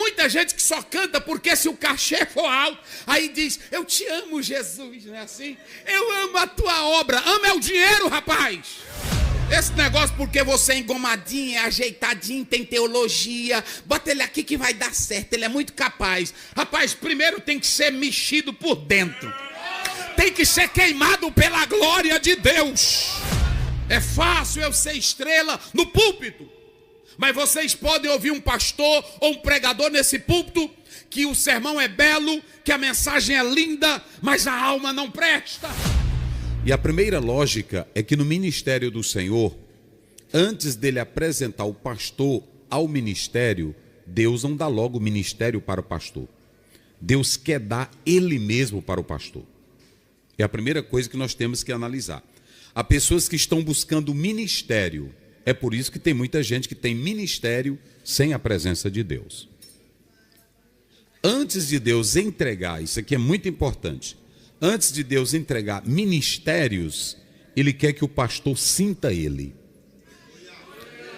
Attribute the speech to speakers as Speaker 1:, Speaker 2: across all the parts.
Speaker 1: muita gente que só canta porque se o cachê for alto, aí diz, eu te amo, Jesus, não é assim? Eu amo a tua obra, ama é o dinheiro, rapaz. Esse negócio porque você é engomadinho, é ajeitadinho, tem teologia, bota ele aqui que vai dar certo, ele é muito capaz. Rapaz, primeiro tem que ser mexido por dentro. Tem que ser queimado pela glória de Deus. É fácil eu ser estrela no púlpito, mas vocês podem ouvir um pastor ou um pregador nesse púlpito que o sermão é belo, que a mensagem é linda, mas a alma não presta.
Speaker 2: E a primeira lógica é que no ministério do Senhor, antes dele apresentar o pastor ao ministério, Deus não dá logo o ministério para o pastor. Deus quer dar ele mesmo para o pastor. É a primeira coisa que nós temos que analisar. Há pessoas que estão buscando ministério. É por isso que tem muita gente que tem ministério sem a presença de Deus. Antes de Deus entregar, isso aqui é muito importante. Antes de Deus entregar ministérios, Ele quer que o pastor sinta Ele.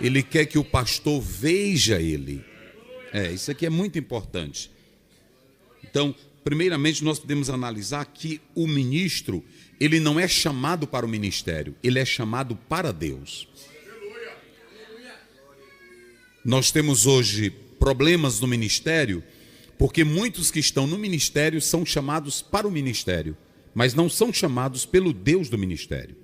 Speaker 2: Ele quer que o pastor veja Ele. Isso aqui é muito importante. Então, primeiramente, nós podemos analisar que o ministro, ele não é chamado para o ministério, ele é chamado para Deus. Nós temos hoje problemas no ministério, porque muitos que estão no ministério são chamados para o ministério, mas não são chamados pelo Deus do ministério.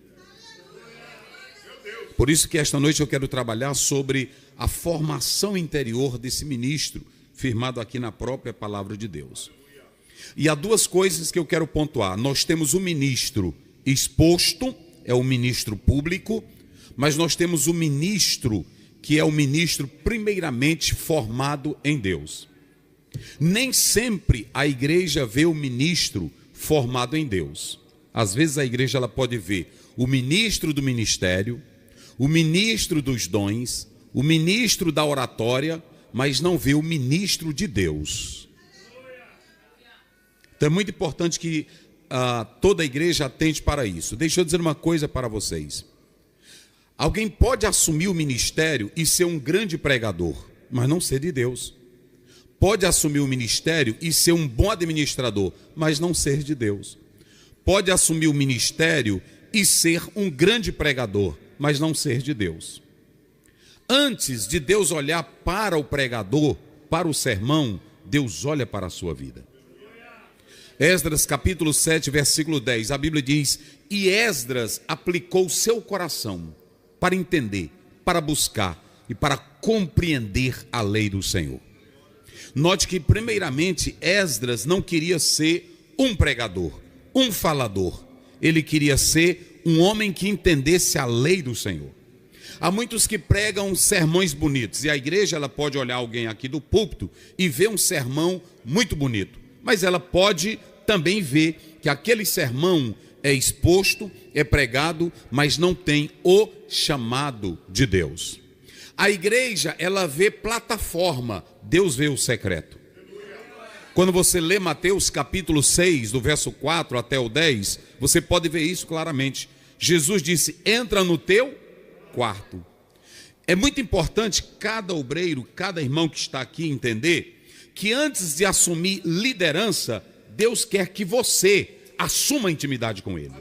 Speaker 2: Por isso que esta noite eu quero trabalhar sobre a formação interior desse ministro, firmado aqui na própria palavra de Deus. E há duas coisas que eu quero pontuar. Nós temos o ministro exposto, é o ministro público, mas nós temos o ministro que é o ministro primeiramente formado em Deus. Nem sempre a igreja vê o ministro formado em Deus. Às vezes a igreja ela pode ver o ministro do ministério, o ministro dos dons, o ministro da oratória, mas não vê o ministro de Deus. Então é muito importante que toda a igreja atente para isso. Deixa eu dizer uma coisa para vocês. Alguém pode assumir o ministério e ser um grande pregador, mas não ser de Deus. Pode assumir o ministério e ser um bom administrador, mas não ser de Deus. Pode assumir o ministério e ser um grande pregador, mas não ser de Deus. Antes de Deus olhar para o pregador, para o sermão, Deus olha para a sua vida. Esdras capítulo 7, versículo 10, a Bíblia diz: e Esdras aplicou seu coração para entender, para buscar e para compreender a lei do Senhor. Note que primeiramente Esdras não queria ser um pregador, um falador. Ele queria ser um homem que entendesse a lei do Senhor. Há muitos que pregam sermões bonitos, e a igreja ela pode olhar alguém aqui do púlpito e ver um sermão muito bonito, mas ela pode também ver que aquele sermão é exposto, é pregado, mas não tem o chamado de Deus. A igreja, ela vê plataforma, Deus vê o secreto. Quando você lê Mateus capítulo 6, do verso 4 até o 10, você pode ver isso claramente. Jesus disse: entra no teu quarto. É muito importante cada obreiro, cada irmão que está aqui entender que antes de assumir liderança, Deus quer que você assuma intimidade com Ele.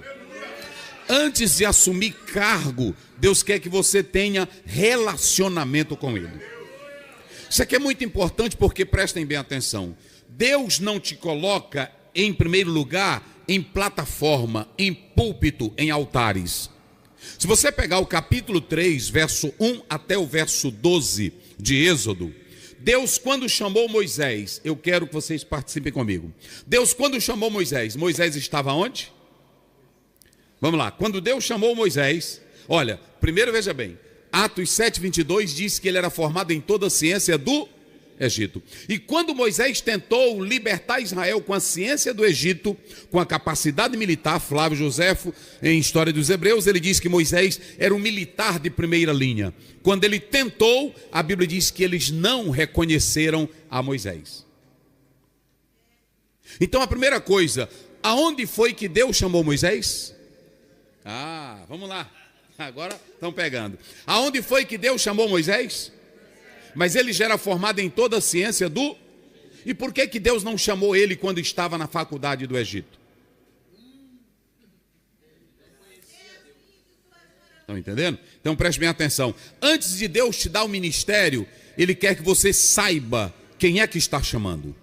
Speaker 2: Antes de assumir cargo, Deus quer que você tenha relacionamento com Ele. Isso aqui é muito importante porque, prestem bem atenção, Deus não te coloca em primeiro lugar em plataforma, em púlpito, em altares. Se você pegar o capítulo 3, verso 1 até o verso 12 de Êxodo, Deus quando chamou Moisés, eu quero que vocês participem comigo. Deus quando chamou Moisés, Moisés estava onde? Vamos lá, quando Deus chamou Moisés, olha, primeiro veja bem, Atos 7:22 diz que ele era formado em toda a ciência do Egito. E quando Moisés tentou libertar Israel com a ciência do Egito, com a capacidade militar, Flávio Joséfo, em História dos Hebreus, ele diz que Moisés era um militar de primeira linha. Quando ele tentou, a Bíblia diz que eles não reconheceram a Moisés. Então a primeira coisa, aonde foi que Deus chamou Moisés? Vamos lá, agora estão pegando. Aonde foi que Deus chamou Moisés? Mas ele já era formado em toda a ciência do E por que Deus não chamou ele quando estava na faculdade do Egito? Estão entendendo? Então preste bem atenção. Antes de Deus te dar o ministério, Ele quer que você saiba quem é que está chamando,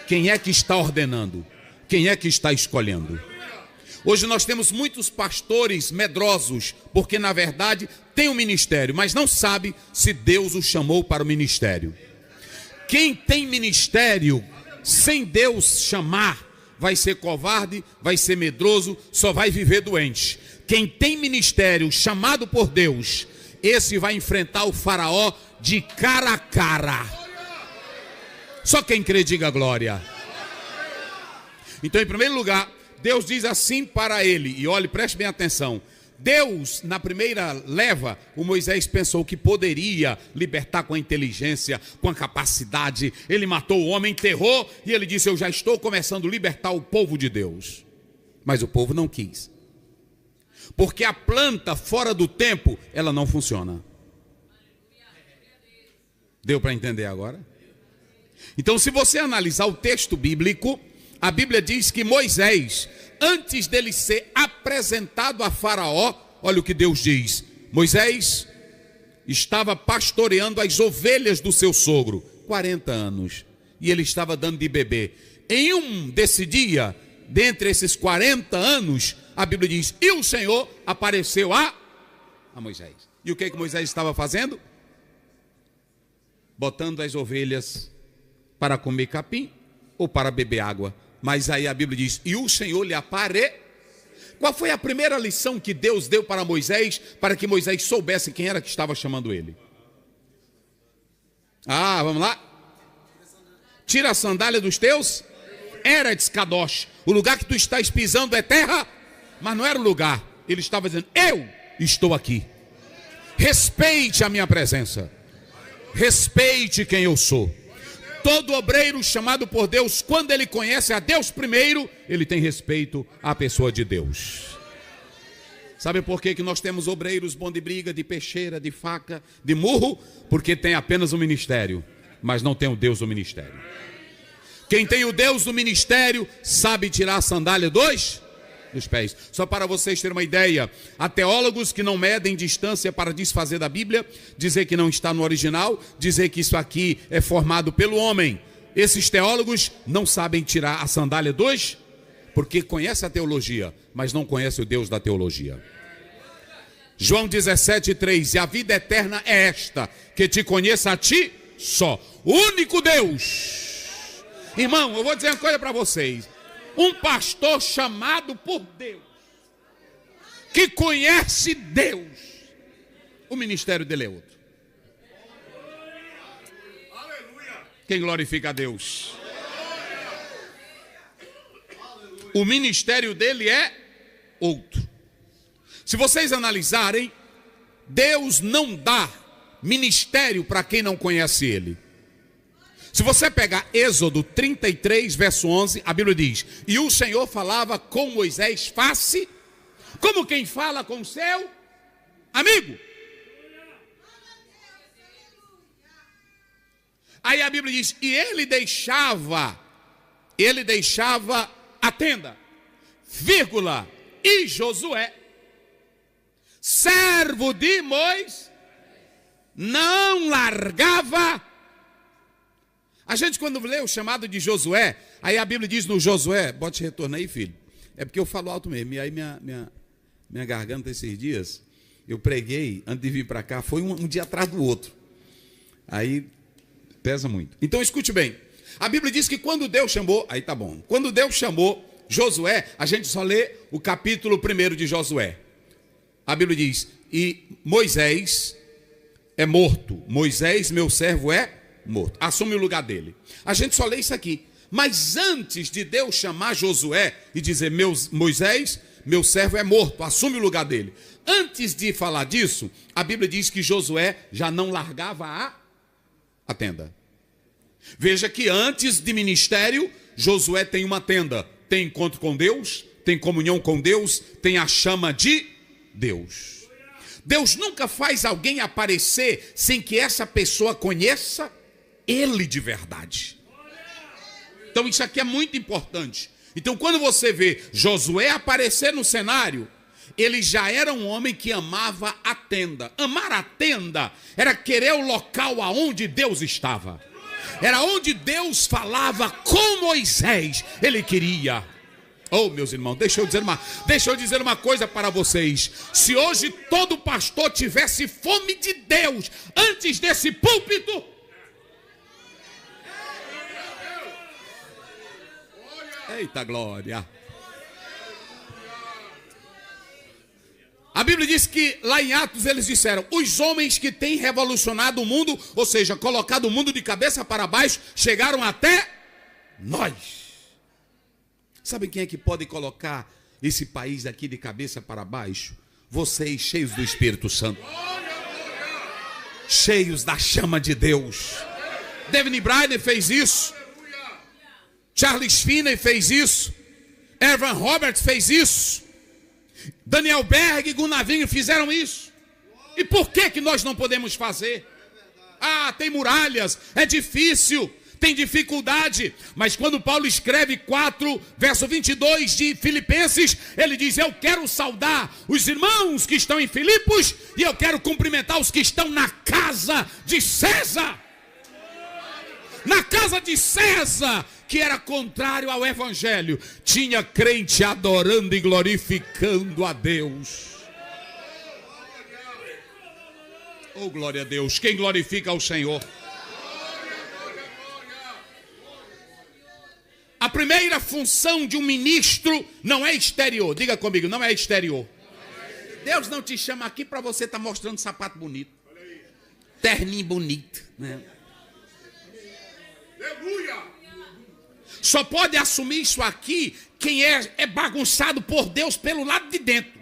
Speaker 2: quem é que está ordenando, quem é que está escolhendo. Hoje nós temos muitos pastores medrosos, porque na verdade tem um ministério, mas não sabe se Deus o chamou para o ministério. Quem tem ministério sem Deus chamar, vai ser covarde, vai ser medroso, só vai viver doente. Quem tem ministério chamado por Deus, esse vai enfrentar o faraó de cara a cara. Só quem crê diga glória. Então, em primeiro lugar, Deus diz assim para ele, e olhe, preste bem atenção. Deus, na primeira leva, o Moisés pensou que poderia libertar com a inteligência, com a capacidade. Ele matou o homem, enterrou, e ele disse: eu já estou começando a libertar o povo de Deus. Mas o povo não quis. Porque a planta fora do tempo, ela não funciona. Deu para entender agora? Então, se você analisar o texto bíblico, a Bíblia diz que Moisés, antes dele ser apresentado a Faraó, olha o que Deus diz: Moisés estava pastoreando as ovelhas do seu sogro, 40 anos, e ele estava dando de beber. Em um desse dia, dentre esses 40 anos, a Bíblia diz: e o Senhor apareceu a Moisés. E o que Moisés estava fazendo? Botando as ovelhas para comer capim ou para beber água. Mas aí a Bíblia diz: e o Senhor lhe apareceu. Qual foi a primeira lição que Deus deu para Moisés, para que Moisés soubesse quem era que estava chamando ele? Vamos lá. Tira a sandália dos teus Eretz Kadosh. O lugar que tu estás pisando é terra, mas não era o lugar. Ele estava dizendo: eu estou aqui. Respeite a minha presença. Respeite quem eu sou. Todo obreiro chamado por Deus, quando ele conhece a Deus primeiro, ele tem respeito à pessoa de Deus. Sabe por que nós temos obreiros bom de briga, de peixeira, de faca, de murro? Porque tem apenas o ministério, mas não tem o Deus do ministério. Quem tem o Deus do ministério sabe tirar a sandália dos pés. Só para vocês terem uma ideia, há teólogos que não medem distância para desfazer da Bíblia, dizer que não está no original, dizer que isso aqui é formado pelo homem. Esses teólogos não sabem tirar a sandália dos, porque conhece a teologia, mas não conhece o Deus da teologia. João 17:3: e a vida eterna é esta, que te conheça a ti só, o único Deus. Irmão, eu vou dizer uma coisa para vocês. Um pastor chamado por Deus, que conhece Deus, o ministério dele é outro. Quem glorifica a Deus? O ministério dele é outro. Se vocês analisarem, Deus não dá ministério para quem não conhece ele. Se você pegar Êxodo 33, verso 11, a Bíblia diz: e o Senhor falava com Moisés face, como quem fala com seu amigo. Aí a Bíblia diz: e ele deixava a tenda, vírgula, e Josué, servo de Moisés, não largava. A gente, quando lê o chamado de Josué, aí a Bíblia diz no Josué, bote retorno aí, filho. É porque eu falo alto mesmo. E aí minha garganta esses dias, eu preguei antes de vir para cá, foi um dia atrás do outro. Aí pesa muito. Então escute bem. A Bíblia diz que quando Deus chamou, aí tá bom. Quando Deus chamou Josué, a gente só lê o capítulo 1 de Josué. A Bíblia diz: e Moisés é morto. Moisés, meu servo, é morto. Assume o lugar dele. A gente só lê isso aqui. Mas antes de Deus chamar Josué e dizer: Moisés, meu servo é morto, assume o lugar dele. Antes de falar disso, a Bíblia diz que Josué já não largava a tenda. Veja que antes de ministério, Josué tem uma tenda. Tem encontro com Deus, tem comunhão com Deus, tem a chama de Deus. Deus nunca faz alguém aparecer sem que essa pessoa conheça Ele de verdade.
Speaker 1: Então isso aqui é muito importante. Então quando você vê Josué aparecer no cenário, ele já era um homem que amava a tenda. Amar a tenda era querer o local aonde Deus estava. Era onde Deus falava com Moisés. Ele queria. Oh, meus irmãos, deixa eu dizer uma coisa para vocês. Se hoje todo pastor tivesse fome de Deus antes desse púlpito, eita glória. A Bíblia diz que lá em Atos eles disseram: os homens que têm revolucionado o mundo, ou seja, colocado o mundo de cabeça para baixo, chegaram até nós. Sabe quem é que pode colocar esse país aqui de cabeça para baixo? Vocês, cheios do Espírito Santo, cheios da chama de Deus. Devin Bryden fez isso, Charles Finney fez isso, Evan Roberts fez isso, Daniel Berg e Gunavinho fizeram isso. E por que nós não podemos fazer? Ah, tem muralhas, é difícil, tem dificuldade. Mas quando Paulo escreve 4, verso 22 de Filipenses, ele diz: eu quero saudar os irmãos que estão em Filipos e eu quero cumprimentar os que estão na casa de César. Na casa de César, que era contrário ao evangelho, tinha crente adorando e glorificando a Deus. Oh, glória a Deus. Quem glorifica ao Senhor? A primeira função de um ministro não é exterior. Diga comigo, não é exterior. Deus não te chama aqui para você estar mostrando sapato bonito, terninho bonito, né? Só pode assumir isso aqui quem é bagunçado por Deus pelo lado de dentro.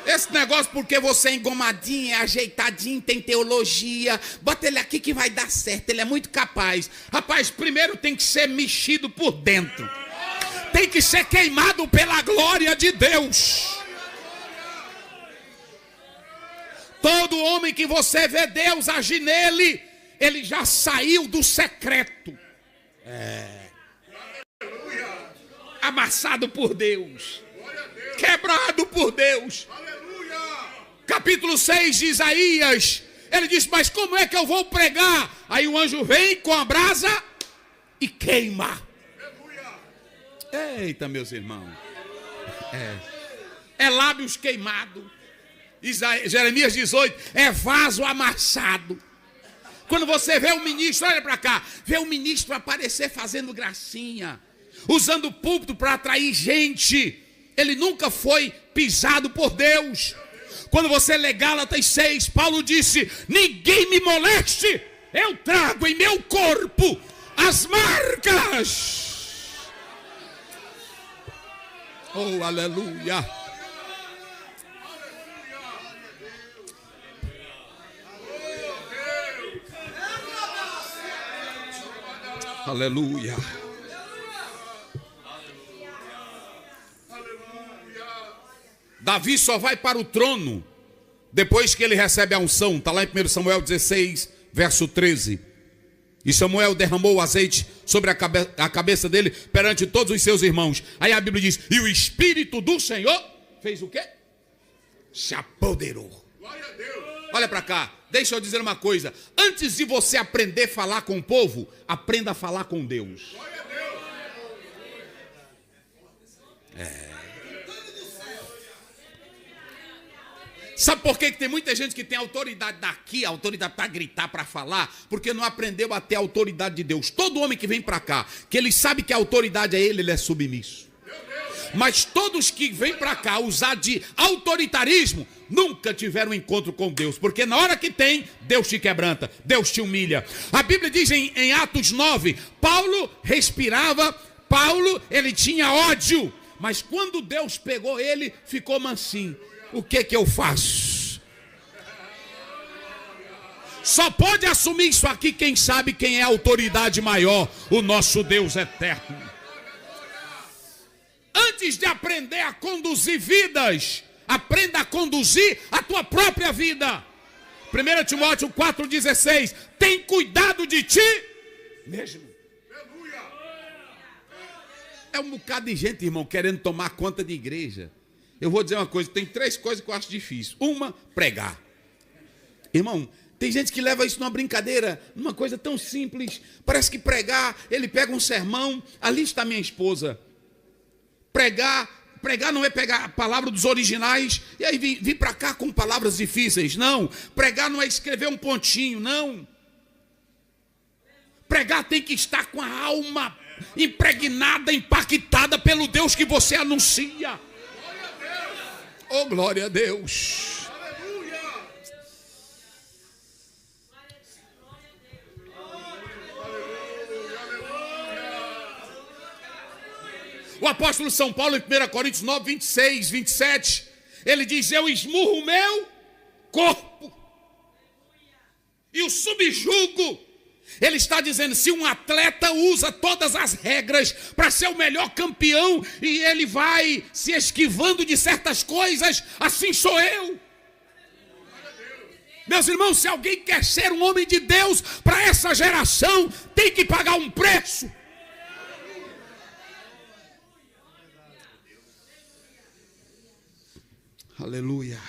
Speaker 1: Esse negócio porque você é engomadinho, é ajeitadinho, tem teologia, bota ele aqui que vai dar certo, ele é muito capaz. Rapaz, primeiro tem que ser mexido por dentro. Tem que ser queimado pela glória de Deus. Todo homem que você vê Deus agir nele, ele já saiu do secreto. Amassado por Deus. Quebrado por Deus. Capítulo 6 de Isaías, ele diz: mas como é que eu vou pregar? Aí o anjo vem com a brasa e queima. Eita, meus irmãos. É lábios queimados. Jeremias 18, é vaso amassado. Quando você vê o ministro, olha para cá, vê o ministro aparecer fazendo gracinha, usando o púlpito para atrair gente, ele nunca foi pisado por Deus. Quando você lê Gálatas 6, Paulo disse: ninguém me moleste, eu trago em meu corpo as marcas. Oh, aleluia. Aleluia. Davi só vai para o trono depois que ele recebe a unção. Está lá em 1 Samuel 16, verso 13. E Samuel derramou o azeite sobre a cabeça dele perante todos os seus irmãos. Aí a Bíblia diz: e o Espírito do Senhor fez o quê? Se apoderou. Olha para cá, deixa eu dizer uma coisa. Antes de você aprender a falar com o povo, aprenda a falar com Deus. Sabe por que tem muita gente que tem autoridade daqui, autoridade para gritar, para falar? Porque não aprendeu a ter a autoridade de Deus. Todo homem que vem para cá, que ele sabe que a autoridade é ele é submisso. Mas todos que vêm para cá usar de autoritarismo, nunca tiveram um encontro com Deus. Porque na hora que tem, Deus te quebranta, Deus te humilha. A Bíblia diz em Atos 9, Paulo respirava, Paulo, ele tinha ódio. Mas quando Deus pegou ele, ficou mansinho. O que eu faço? Só pode assumir isso aqui quem sabe quem é a autoridade maior, o nosso Deus eterno. Antes de aprender a conduzir vidas, Aprenda a conduzir a tua própria vida. 1 Timóteo 4,16. Tem cuidado de ti mesmo. É um bocado de gente, irmão, querendo tomar conta de igreja. Eu vou dizer uma coisa, tem 3 coisas que eu acho difícil. Uma, pregar. Irmão, tem gente que leva isso numa brincadeira, numa coisa tão simples. Parece que pregar, ele pega um sermão, ali está minha esposa. Pregar não é pegar a palavra dos originais e aí vir para cá com palavras difíceis. Não, pregar não é escrever um pontinho, não. Pregar tem que estar com a alma impregnada, impactada pelo Deus que você anuncia. Oh, glória a Deus. O apóstolo São Paulo, em 1 Coríntios 9, 26, 27, ele diz: eu esmurro o meu corpo e o subjugo. Ele está dizendo, se um atleta usa todas as regras para ser o melhor campeão e ele vai se esquivando de certas coisas, assim sou eu. Meus irmãos, se alguém quer ser um homem de Deus para essa geração, tem que pagar um preço. Aleluia.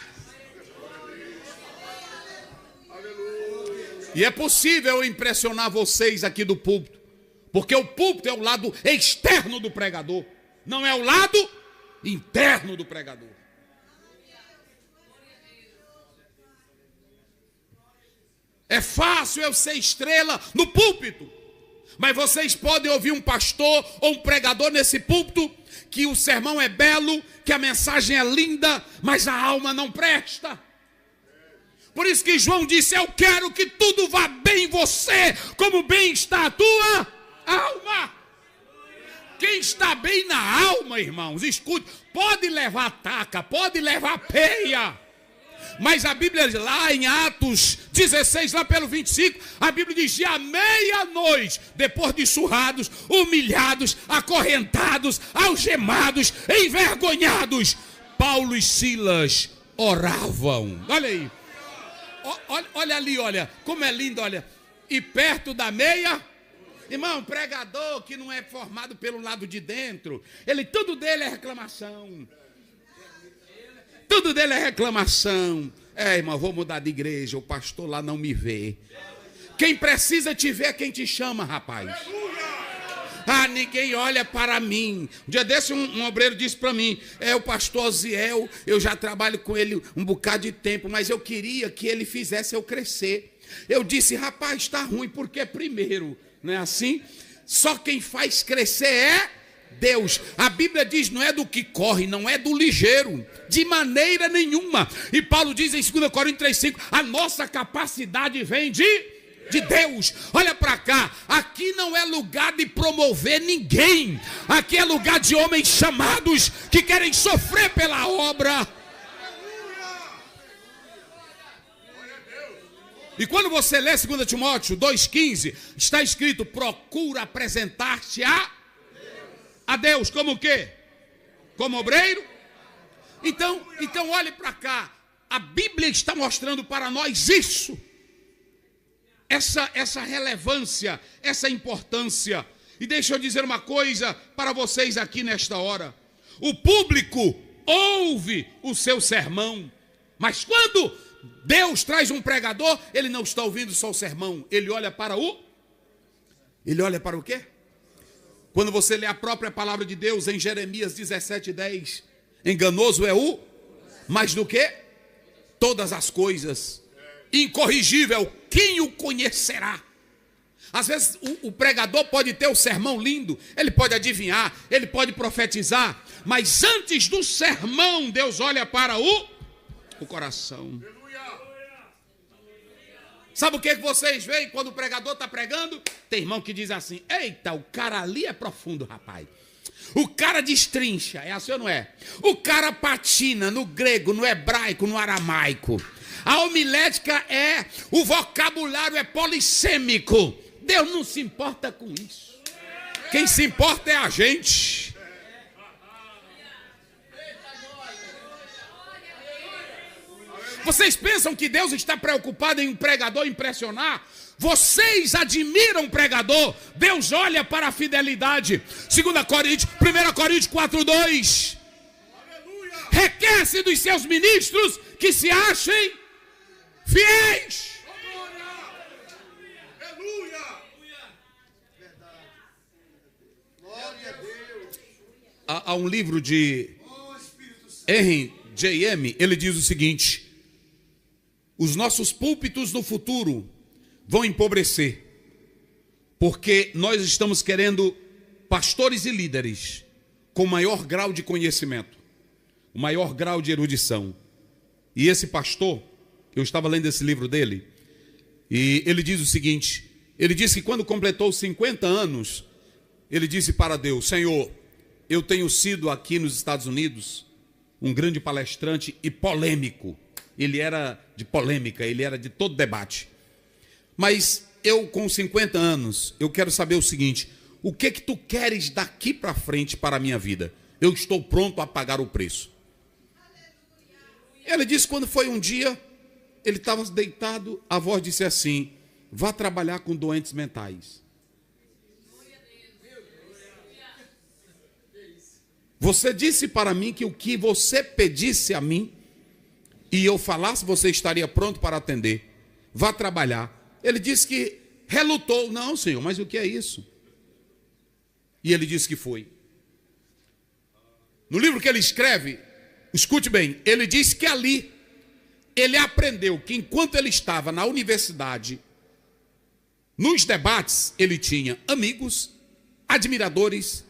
Speaker 1: E é possível impressionar vocês aqui do púlpito, porque o púlpito é o lado externo do pregador, não é o lado interno do pregador. É fácil eu ser estrela no púlpito, mas vocês podem ouvir um pastor ou um pregador nesse púlpito que o sermão é belo, que a mensagem é linda, mas a alma não presta. Por isso que João disse, eu quero que tudo vá bem em você, como bem está a tua alma. Quem está bem na alma, irmãos, escute, pode levar taca, pode levar peia. Mas a Bíblia lá em Atos 16, lá pelo 25, a Bíblia diz, à meia-noite, depois de surrados, humilhados, acorrentados, algemados, envergonhados, Paulo e Silas oravam. Olha aí. Olha ali, olha, como é lindo, olha. E perto da meia, irmão, pregador que não é formado pelo lado de dentro, tudo dele é reclamação. Tudo dele é reclamação. Irmão, vou mudar de igreja, o pastor lá não me vê. Quem precisa te ver é quem te chama, rapaz. Ninguém olha para mim. Um dia desse um obreiro disse para mim, o pastor Ziel, eu já trabalho com ele um bocado de tempo, mas eu queria que ele fizesse eu crescer. Eu disse, rapaz, está ruim, porque primeiro, não é assim? Só quem faz crescer é Deus. A Bíblia diz, não é do que corre, não é do ligeiro, de maneira nenhuma. E Paulo diz em 2 Coríntios 3,5, a nossa capacidade vem de Deus. Olha para cá, aqui não é lugar de promover ninguém, aqui é lugar de homens chamados que querem sofrer pela obra. E quando você lê 2 Timóteo 2,15, está escrito, procura apresentar-te a Deus, como o quê? Como obreiro? Então olhe para cá, a Bíblia está mostrando para nós isso. Essa relevância, essa importância. E deixa eu dizer uma coisa para vocês aqui nesta hora. O público ouve o seu sermão, mas quando Deus traz um pregador, ele não está ouvindo só o sermão, ele olha para o quê? Quando você lê a própria palavra de Deus em Jeremias 17:10, enganoso é o mais do que todas as coisas, incorrigível, quem o conhecerá? Às vezes o pregador pode ter o sermão lindo, ele pode adivinhar, ele pode profetizar, mas antes do sermão, Deus olha para o coração. Sabe o que vocês veem quando o pregador está pregando? Tem irmão que diz assim, eita, o cara ali é profundo, rapaz. O cara destrincha, é assim ou não é? O cara patina no grego, no hebraico, no aramaico. A homilética o vocabulário é polissêmico. Deus não se importa com isso. Quem se importa é a gente. Vocês pensam que Deus está preocupado em um pregador impressionar? Vocês admiram o pregador. Deus olha para a fidelidade. 1 Coríntios 4:2. Requer-se dos seus ministros que se achem fiéis. Há um livro de Henry J.M., ele diz o seguinte: os nossos púlpitos no futuro vão empobrecer, porque nós estamos querendo pastores e líderes com maior grau de conhecimento, maior grau de erudição. E esse pastor, eu estava lendo esse livro dele, e ele diz o seguinte: ele disse que quando completou 50 anos, ele disse para Deus: Senhor, eu tenho sido aqui nos Estados Unidos um grande palestrante e polêmico. Ele era de polêmica, ele era de todo debate. Mas eu, com 50 anos, eu quero saber o seguinte: o que tu queres daqui para frente para a minha vida? Eu estou pronto a pagar o preço. Ele disse, quando foi um dia, ele estava deitado, a voz disse assim: vá trabalhar com doentes mentais. Você disse para mim que o que você pedisse a mim e eu falasse, você estaria pronto para atender. Vá trabalhar. Ele disse que relutou. Não, Senhor, mas o que é isso? E ele disse que foi. No livro que ele escreve, escute bem, ele diz que ali ele aprendeu que enquanto ele estava na universidade, nos debates, ele tinha amigos, admiradores,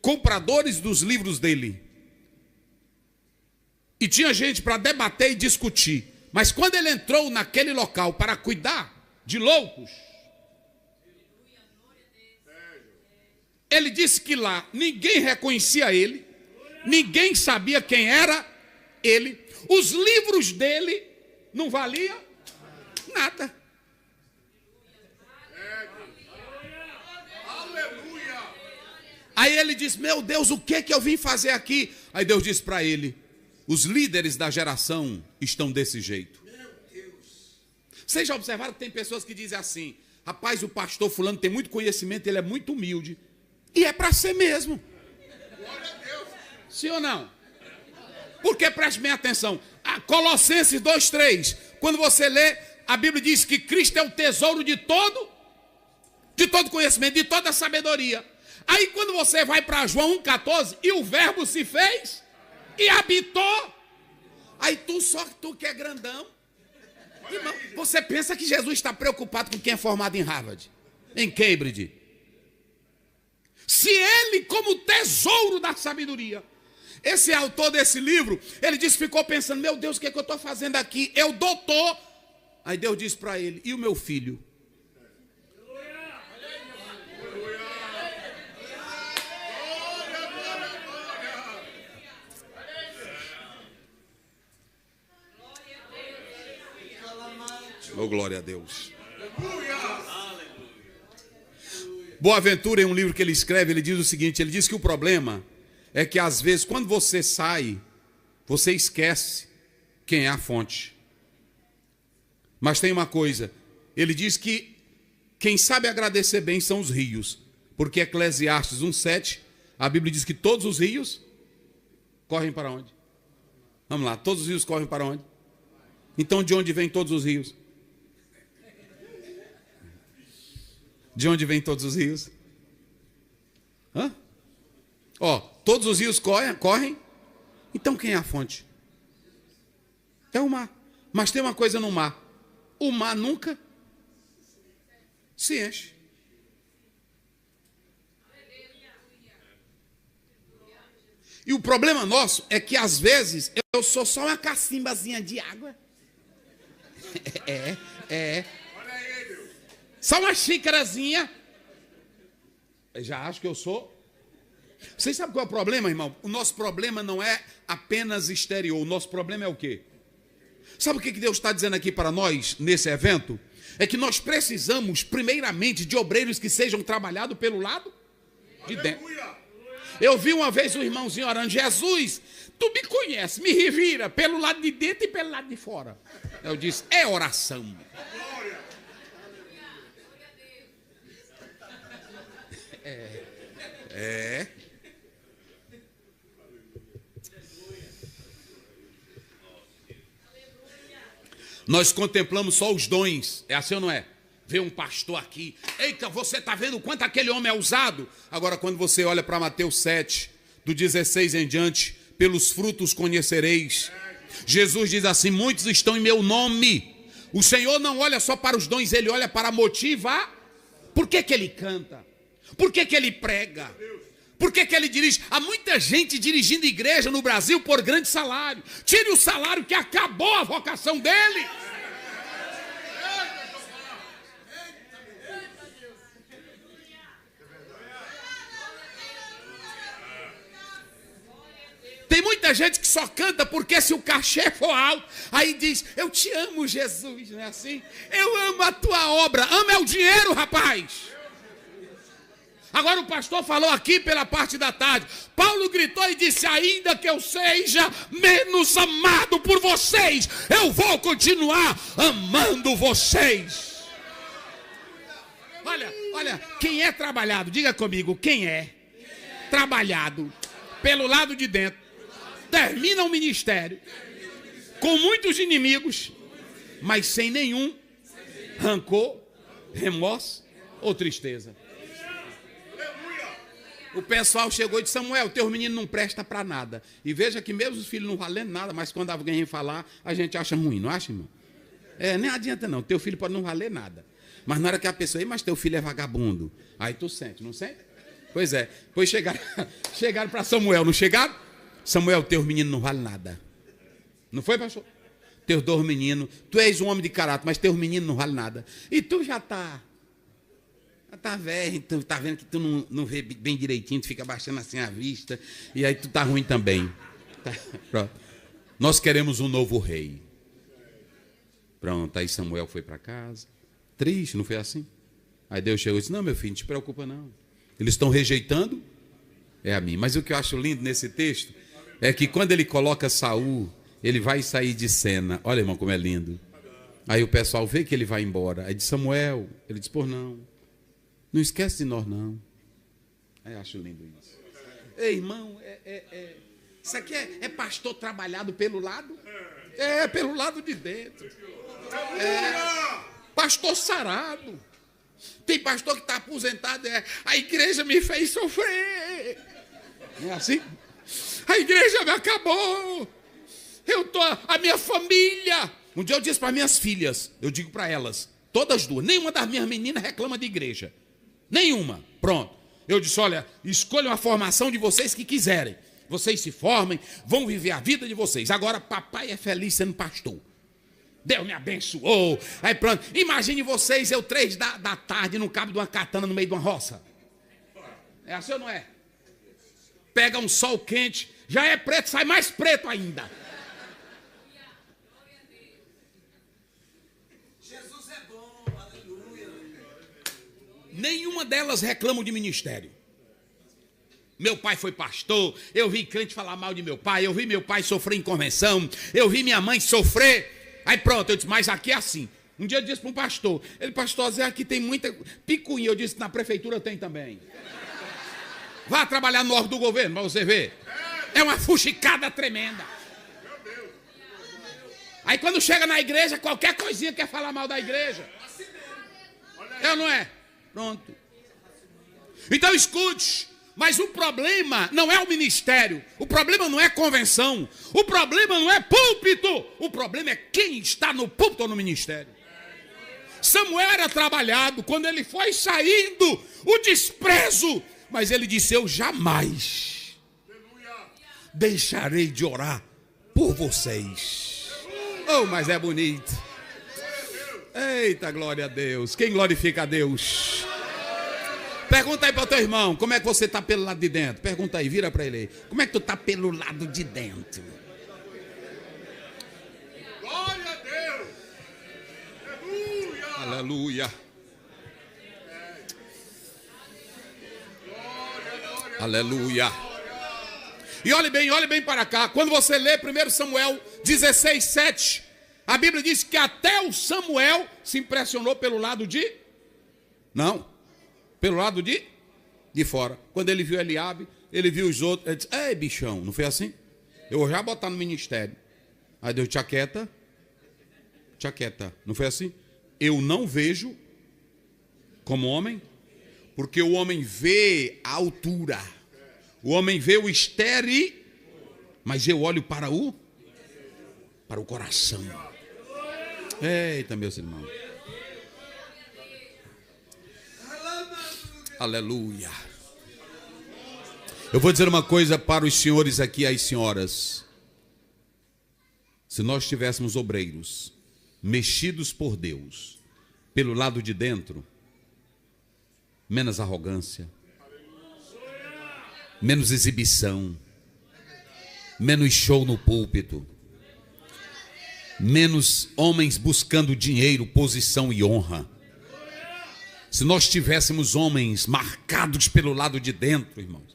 Speaker 1: compradores dos livros dele. E tinha gente para debater e discutir. Mas quando ele entrou naquele local para cuidar de loucos, ele disse que lá ninguém reconhecia ele, ninguém sabia quem era ele, os livros dele não valiam nada. Aí ele disse: meu Deus, o que eu vim fazer aqui? Aí Deus disse para ele: os líderes da geração estão desse jeito. Vocês já observaram que tem pessoas que dizem assim: rapaz, o pastor fulano tem muito conhecimento, ele é muito humilde. E é para ser mesmo. Sim ou não? Porque preste bem atenção. Colossenses 2:3. Quando você lê, a Bíblia diz que Cristo é o tesouro de todo conhecimento, de toda sabedoria. Aí quando você vai para João 1,14, e o verbo se fez e habitou. Aí tu que é grandão. Irmão, você pensa que Jesus está preocupado com quem é formado em Harvard, em Cambridge? Se ele, como tesouro da sabedoria, esse autor desse livro, ele disse, ficou pensando: meu Deus, o que é que eu estou fazendo aqui? Eu doutor. Aí Deus disse para ele: e o meu filho? Oh, glória a Deus. Boaventura, em um livro que ele escreve, ele diz o seguinte: ele diz que o problema é que às vezes quando você sai, você esquece quem é a fonte. Mas tem uma coisa, ele diz que quem sabe agradecer bem são os rios, porque Eclesiastes 1:7, a Bíblia diz que todos os rios correm para onde? Vamos lá, todos os rios correm para onde? Então de onde vêm todos os rios? De onde vêm todos os rios? Todos os rios correm. Então quem é a fonte? É o mar. Mas tem uma coisa no mar: o mar nunca se enche. E o problema nosso é que às vezes eu sou só uma cacimbazinha de água. Só uma xícarazinha. Eu já acho que eu sou. Vocês sabem qual é o problema, irmão? O nosso problema não é apenas exterior. O nosso problema é o quê? Sabe o que Deus está dizendo aqui para nós nesse evento? É que nós precisamos, primeiramente, de obreiros que sejam trabalhados pelo lado de dentro. Eu vi uma vez um irmãozinho orando: Jesus, tu me conhece, me revira pelo lado de dentro e pelo lado de fora. Eu disse, é oração. É. Nós contemplamos só os dons. É assim ou não é? Vê um pastor aqui. Eita, você está vendo quanto aquele homem é usado? Agora, quando você olha para Mateus 7, do 16 em diante, pelos frutos conhecereis. Jesus diz assim, muitos estão em meu nome. O Senhor não olha só para os dons, Ele olha para motivar. Por que ele canta? Por que ele prega? Por que ele dirige? Há muita gente dirigindo igreja no Brasil por grande salário. Tire o salário que acabou a vocação dele. Tem muita gente que só canta porque se o cachê for alto, aí diz, eu te amo, Jesus, não é assim? Eu amo a tua obra, amo é o dinheiro, rapaz. Agora o pastor falou aqui pela parte da tarde, Paulo gritou e disse, ainda que eu seja menos amado por vocês, eu vou continuar amando vocês. Olha, quem é trabalhado, diga comigo, quem é trabalhado pelo lado de dentro, termina o ministério com muitos inimigos, mas sem nenhum rancor, remorso ou tristeza. O pessoal chegou e disse, Samuel, teus meninos não prestam para nada. E veja que mesmo os filhos não valendo nada, mas quando alguém vem falar, a gente acha ruim, não acha, irmão? Nem adianta não, teu filho pode não valer nada. Mas na hora que a pessoa, mas teu filho é vagabundo. Aí tu sente, não sente? Pois é, pois chegaram para Samuel, não chegaram? Samuel, teus meninos não valem nada. Não foi, pastor? Teus dois meninos, tu és um homem de caráter, mas teus meninos não valem nada. E tu já tá velho, tu tá vendo que tu não vê bem direitinho, tu fica baixando assim a vista, e aí tu tá ruim também. Pronto. Nós queremos um novo rei. Pronto, aí Samuel foi para casa. Triste, não foi assim? Aí Deus chegou e disse, não, meu filho, não te preocupa não. Eles estão rejeitando a mim. Mas o que eu acho lindo nesse texto é que quando ele coloca Saul, ele vai sair de cena. Olha, irmão, como é lindo. Aí o pessoal vê que ele vai embora. Aí diz, Samuel, ele diz, pô, não esquece de nós, não. Aí eu acho lindo isso. Ei, irmão, isso aqui é pastor trabalhado pelo lado? Pelo lado de dentro. Pastor sarado. Tem pastor que está aposentado, a igreja me fez sofrer. É assim? A igreja me acabou. A minha família. Um dia eu disse para minhas filhas, eu digo para elas, todas duas, nenhuma das minhas meninas reclama de igreja. Nenhuma. Pronto. Eu disse, olha, escolham a formação de vocês que quiserem. Vocês se formem, vão viver a vida de vocês. Agora, papai é feliz sendo pastor. Deus me abençoou. Aí pronto. Imagine vocês, 3 da tarde, no cabo de uma katana no meio de uma roça. É assim ou não é? Pega um sol quente, já é preto, sai mais preto ainda. Jesus é bom, aleluia. Nenhuma delas reclamam de ministério. Meu pai foi pastor, eu vi crente falar mal de meu pai, eu vi meu pai sofrer em convenção, eu vi minha mãe sofrer. Aí pronto, eu disse, mas aqui é assim. Um dia eu disse para um pastor, pastor Zé, aqui tem muita picuinha. Eu disse, na prefeitura tem também. Vá trabalhar no órgão do governo, para você ver. É uma fuxicada tremenda. Aí quando chega na igreja, qualquer coisinha quer falar mal da igreja. É ou não é? Pronto. Então escute. Mas o problema não é o ministério, o problema não é convenção, o problema não é púlpito, o problema é quem está no púlpito ou no ministério. Samuel era trabalhado, quando ele foi saindo, o desprezo, mas ele disse, eu jamais deixarei de orar por vocês. Oh, mas é bonito. Eita, glória a Deus. Quem glorifica a Deus? Pergunta aí para o teu irmão, como é que você está pelo lado de dentro? Pergunta aí, vira para ele aí. Como é que tu está pelo lado de dentro?
Speaker 3: Glória a Deus!
Speaker 2: Aleluia! Aleluia! Aleluia!
Speaker 1: E olhe bem para cá. Quando você lê 1 Samuel 16, 7, a Bíblia diz que até o Samuel se impressionou pelo lado de... Não, pelo lado de fora. Quando ele viu Eliabe, ele viu os outros, ele disse, ei, bichão, não foi assim? Eu vou já botar no ministério. Aí Deus, tchaqueta, não foi assim? Eu não vejo como homem, porque o homem vê a altura, o homem vê o estéreo, mas eu olho para o coração. Eita, meus irmãos. Aleluia. Eu vou dizer uma coisa para os senhores aqui e as senhoras. Se nós tivéssemos obreiros mexidos por Deus, pelo lado de dentro, menos arrogância, menos exibição, menos show no púlpito, menos homens buscando dinheiro, posição e honra. Se nós tivéssemos homens marcados pelo lado de dentro, irmãos.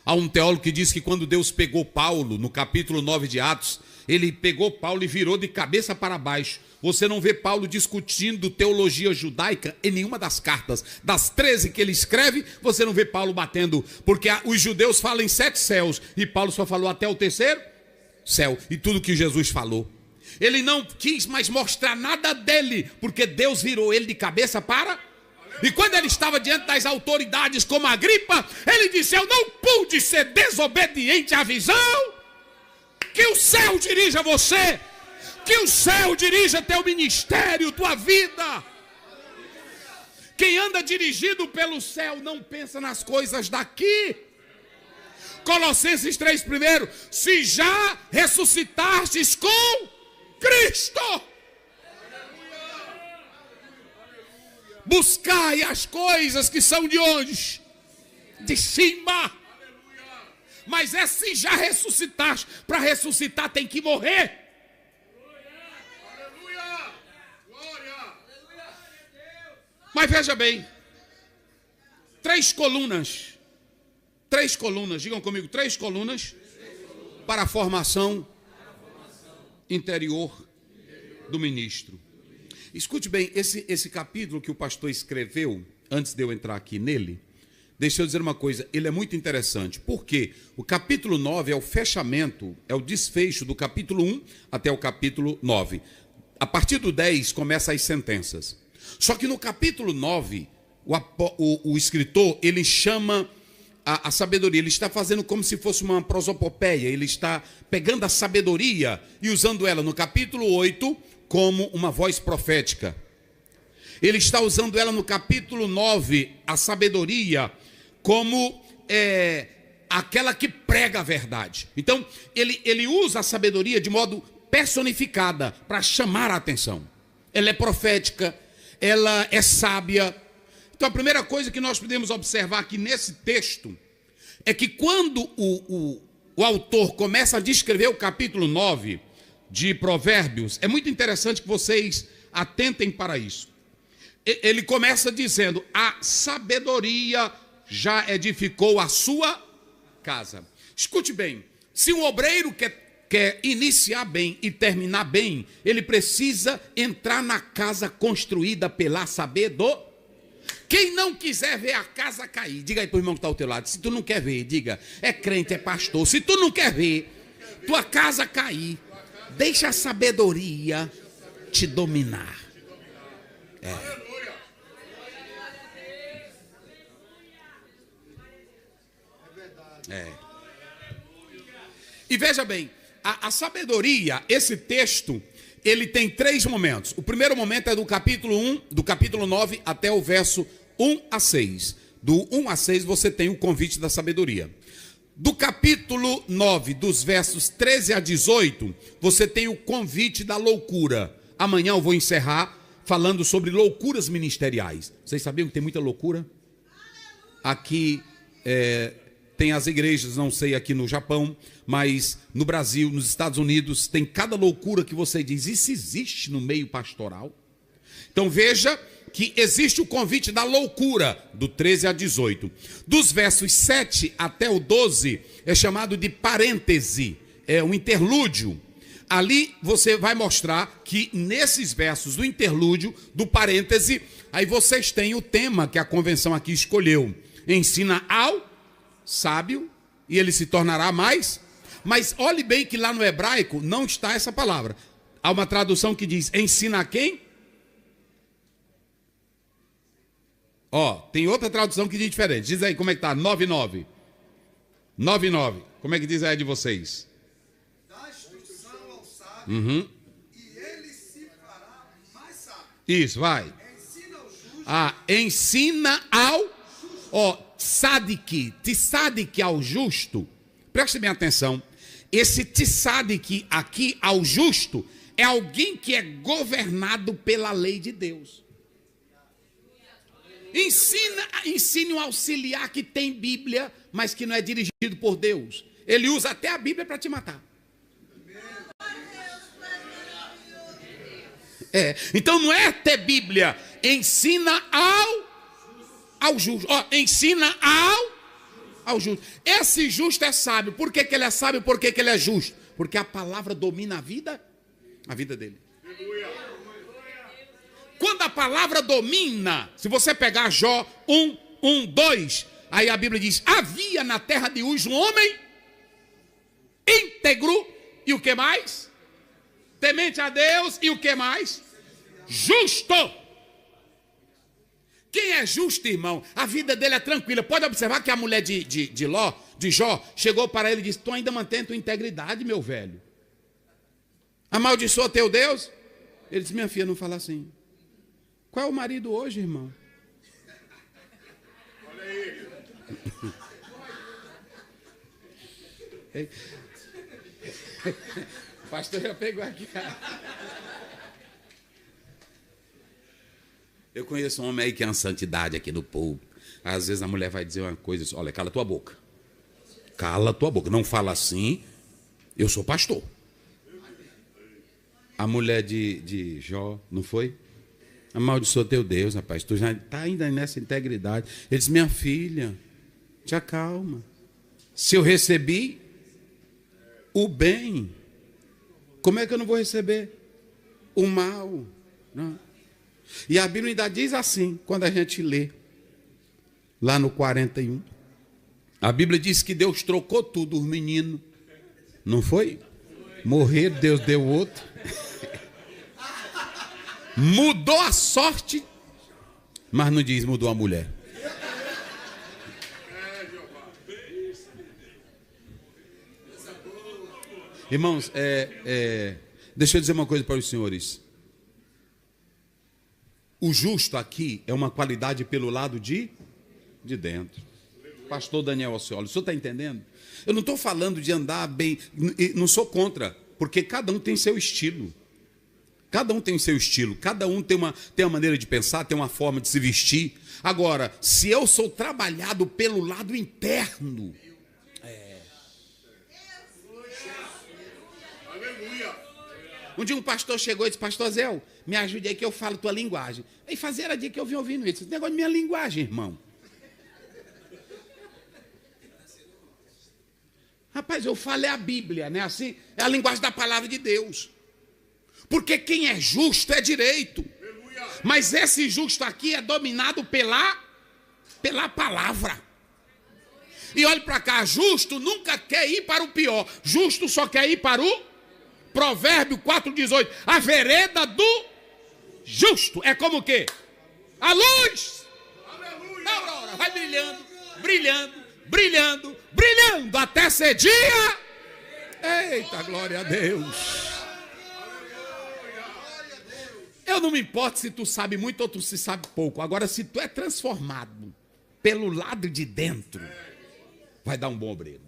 Speaker 1: Há um teólogo que diz que quando Deus pegou Paulo, no capítulo 9 de Atos, ele pegou Paulo e virou de cabeça para baixo. Você não vê Paulo discutindo teologia judaica em nenhuma das cartas. Das 13 que ele escreve, você não vê Paulo batendo, porque os judeus falam em 7 céus, e Paulo só falou até o 3º céu, e tudo que Jesus falou. Ele não quis mais mostrar nada dele, porque Deus virou ele de cabeça para... E quando ele estava diante das autoridades como Agripa, ele disse, eu não pude ser desobediente à visão. Que o céu dirija você, que o céu dirija teu ministério, tua vida. Quem anda dirigido pelo céu não pensa nas coisas daqui. Colossenses 3, primeiro, se já ressuscitastes com Cristo, buscai as coisas que são de onde? De cima. Mas é se já ressuscitaste. Para ressuscitar tem que morrer. Mas veja bem, 3 colunas, digam comigo, 3 colunas para a formação interior do ministro. Escute bem, esse capítulo que o pastor escreveu, antes de eu entrar aqui nele, deixa eu dizer uma coisa, ele é muito interessante, porque o capítulo 9 é o fechamento, é o desfecho do capítulo 1 até o capítulo 9. A partir do 10 começam as sentenças. Só que no capítulo 9, o escritor, ele chama a sabedoria, ele está fazendo como se fosse uma prosopopeia, ele está pegando a sabedoria e usando ela no capítulo 8 como uma voz profética. Ele está usando ela no capítulo 9, a sabedoria, como aquela que prega a verdade. Então, ele usa a sabedoria de modo personificada para chamar a atenção. Ela é profética, ela é sábia. Então, a primeira coisa que nós podemos observar aqui nesse texto é que quando o autor começa a descrever o capítulo 9 de Provérbios, é muito interessante que vocês atentem para isso. Ele começa dizendo, a sabedoria já edificou a sua casa. Escute bem, se um obreiro quer iniciar bem e terminar bem, ele precisa entrar na casa construída pela sabedoria. Quem não quiser ver a casa cair, diga aí para o irmão que está ao teu lado, se tu não quer ver, diga, é crente, é pastor, se tu não quer ver tua casa cair, deixa a sabedoria te dominar. E veja bem, a sabedoria, esse texto, ele tem 3 momentos. O primeiro momento é do capítulo 1, do capítulo 9 até o verso 1 a 6. Do 1 a 6 você tem o convite da sabedoria. Do capítulo 9, dos versos 13 a 18, você tem o convite da loucura. Amanhã eu vou encerrar falando sobre loucuras ministeriais. Vocês sabiam que tem muita loucura? Aqui tem as igrejas, não sei aqui no Japão, mas no Brasil, nos Estados Unidos, tem cada loucura que você diz, isso existe no meio pastoral? Então veja
Speaker 2: que existe o convite da loucura, do 13 a 18. Dos versos 7 até o 12, é chamado de parêntese, é um interlúdio. Ali você vai mostrar que nesses versos do interlúdio, do parêntese, aí vocês têm o tema que a convenção aqui escolheu. Ensina ao sábio e ele se tornará mais. Mas olhe bem que lá no hebraico não está essa palavra. Há uma tradução que diz, ensina a quem? Ó, tem outra tradução que diz diferente. Diz aí como é que está, 9:9. 9:9. Como é que diz aí de vocês?
Speaker 3: Dá instrução ao sábio, e ele se fará mais sábio.
Speaker 2: Isso, vai.
Speaker 3: Ensina ao justo.
Speaker 2: Ensina ao... Ó, tzadik ao justo. Preste bem atenção. Esse tzadik aqui ao justo é alguém que é governado pela lei de Deus. Ensine um auxiliar que tem Bíblia, mas que não é dirigido por Deus. Ele usa até a Bíblia para te matar. Então não é ter Bíblia. Ensina ao justo. Ó, ensina ao justo. Esse justo é sábio. Por que ele é sábio? Por que ele é justo? Porque a palavra domina a vida dele. Quando a palavra domina, se você pegar Jó 1:2, aí a Bíblia diz, havia na terra de Uz um homem íntegro, e o que mais? Temente a Deus, e o que mais? Justo. Quem é justo, irmão, a vida dele é tranquila. Pode observar que a mulher de Jó, chegou para ele e disse, tu ainda mantém tua integridade, meu velho. Amaldiçoa teu Deus? Ele disse, minha filha, não fala assim. Qual é o marido hoje, irmão?
Speaker 3: Olha aí.
Speaker 2: O pastor já pegou aqui. Eu conheço um homem aí que é uma santidade aqui no povo. Às vezes a mulher vai dizer uma coisa, diz, olha, cala tua boca. Cala tua boca, não fala assim, eu sou pastor. A mulher de Jó, não foi? Amaldiçoa teu Deus, rapaz, tu já está ainda nessa integridade. Ele disse, minha filha, te acalma. Se eu recebi o bem, como é que eu não vou receber o mal? Não. E a Bíblia ainda diz assim, quando a gente lê, lá no 41, a Bíblia diz que Deus trocou tudo, os meninos, não foi? Morrer, Deus deu outro. Mudou a sorte, mas não diz mudou a mulher. Irmãos, deixa eu dizer uma coisa para os senhores. O justo aqui é uma qualidade pelo lado de dentro. Pastor Daniel Alcioli, o senhor está entendendo? Eu não estou falando de andar bem, não sou contra, porque cada um tem seu estilo. Cada um tem o seu estilo, cada um tem uma maneira de pensar, tem uma forma de se vestir. Agora, se eu sou trabalhado pelo lado interno, um dia um pastor chegou e disse, pastor Zé, me ajude aí que eu falo tua linguagem. E fazia dia que eu vim ouvindo isso, esse negócio de minha linguagem, irmão. Rapaz, eu falo é a Bíblia, né? Assim, é a linguagem da palavra de Deus. Porque quem é justo é direito. Mas esse justo aqui é dominado pela palavra. E olhe para cá, justo nunca quer ir para o pior. Justo só quer ir para o Provérbio 4:18. A vereda do justo é como o quê? A luz. Da aurora. Vai brilhando, brilhando, brilhando, brilhando até ser dia. Eita, glória a Deus. Eu não me importo se tu sabe muito ou tu se sabe pouco. Agora, se tu é transformado pelo lado de dentro, vai dar um bom obreiro.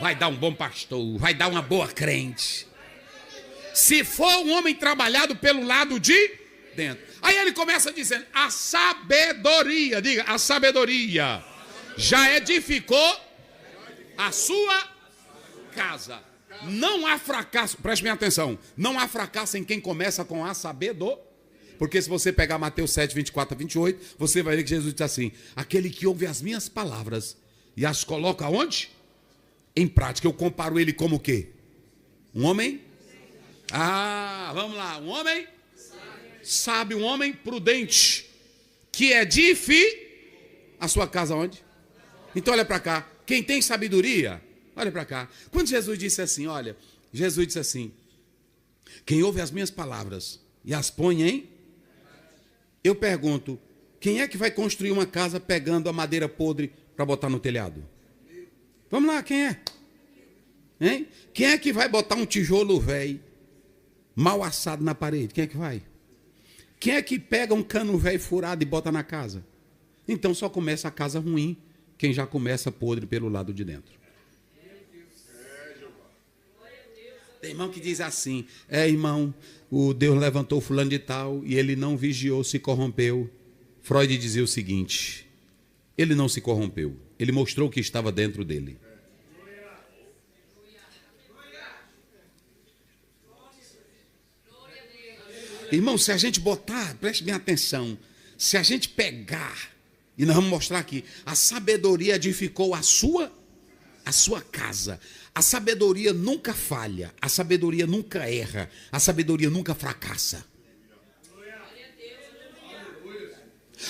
Speaker 2: Vai dar um bom pastor, vai dar uma boa crente. Se for um homem trabalhado pelo lado de dentro. Aí ele começa dizendo, a sabedoria, diga, a sabedoria já edificou a sua casa. Não há fracasso, preste bem atenção, não há fracasso em quem começa com a sabedoria. Porque se você pegar Mateus 7, 24 a 28, você vai ver que Jesus diz assim: aquele que ouve as minhas palavras e as coloca onde? Em prática. Eu comparo ele como o quê? Um homem? Vamos lá. Um homem? Sábio, um homem prudente, que edifica a sua casa onde? Então olha para cá. Quem tem sabedoria, olha para cá. Quando Jesus disse assim, olha, Jesus disse assim: quem ouve as minhas palavras e as põe em... Eu pergunto, quem é que vai construir uma casa pegando a madeira podre para botar no telhado? Vamos lá, quem é? Hein? Quem é que vai botar um tijolo velho, mal assado na parede? Quem é que vai? Quem é que pega um cano velho furado e bota na casa? Então só começa a casa ruim quem já começa podre pelo lado de dentro. Tem irmão que diz assim: irmão, o Deus levantou fulano de tal e ele não vigiou, se corrompeu. Freud dizia o seguinte: ele não se corrompeu, ele mostrou o que estava dentro dele. Irmão, se a gente botar, preste bem atenção, se a gente pegar, e nós vamos mostrar aqui, a sabedoria edificou a sua casa. A sabedoria nunca falha, a sabedoria nunca erra, a sabedoria nunca fracassa.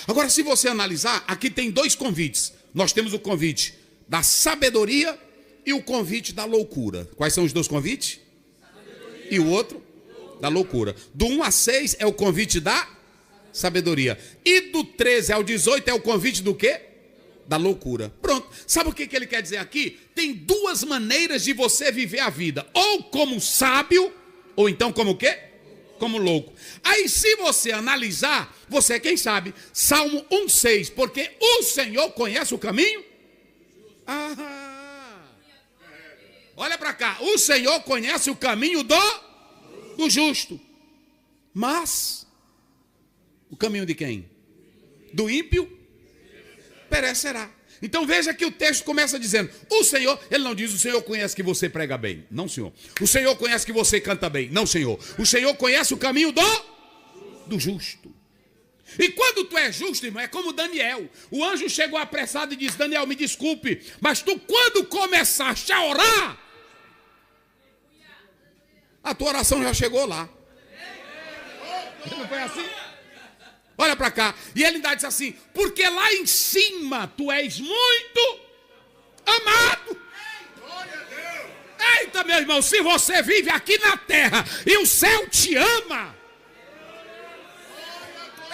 Speaker 2: Agora, se você analisar, aqui tem dois convites. Nós temos o convite da sabedoria e o convite da loucura. Quais são os dois convites? E o outro? Da loucura. Do 1 a 6 é o convite da sabedoria. E do 13 ao 18 é o convite do quê? Da loucura. Pronto. Sabe o que ele quer dizer aqui? Tem duas maneiras de você viver a vida. Ou como sábio, ou então como o quê? Como louco. Aí se você analisar, você é quem sabe. Salmo 1,6. Porque o Senhor conhece o caminho. Olha para cá. O Senhor conhece o caminho do justo. Mas o caminho de quem? Do ímpio perecerá. Então veja que o texto começa dizendo: o Senhor, ele não diz o Senhor conhece que você prega bem. Não, Senhor. O Senhor conhece que você canta bem. Não, Senhor. O Senhor conhece o caminho do justo. E quando tu és justo, irmão, é como Daniel. O anjo chegou apressado e disse: Daniel, me desculpe, mas tu quando começaste a orar, a tua oração já chegou lá. Não foi assim? Olha para cá. E ele ainda diz assim: porque lá em cima tu és muito amado. Eita, meu irmão, se você vive aqui na terra e o céu te ama.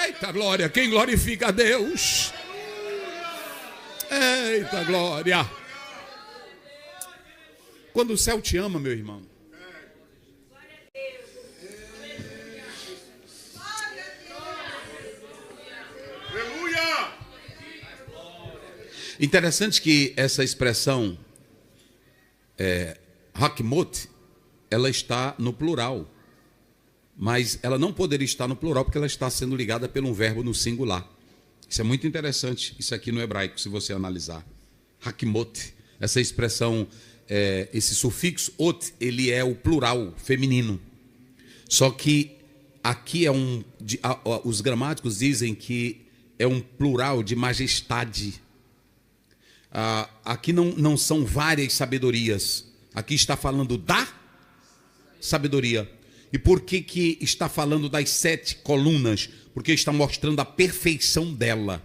Speaker 2: Eita glória, quem glorifica a Deus? Eita glória. Quando o céu te ama, meu irmão, interessante que essa expressão hakmot, ela está no plural, mas ela não poderia estar no plural porque ela está sendo ligada por um verbo no singular. Isso é muito interessante, isso aqui no hebraico, se você analisar. Hakmot, essa expressão, esse sufixo ot, ele é o plural feminino. Só que aqui os gramáticos dizem que é um plural de majestade. Aqui não são várias sabedorias. Aqui está falando da sabedoria. E por que está falando das 7 colunas? Porque está mostrando a perfeição dela.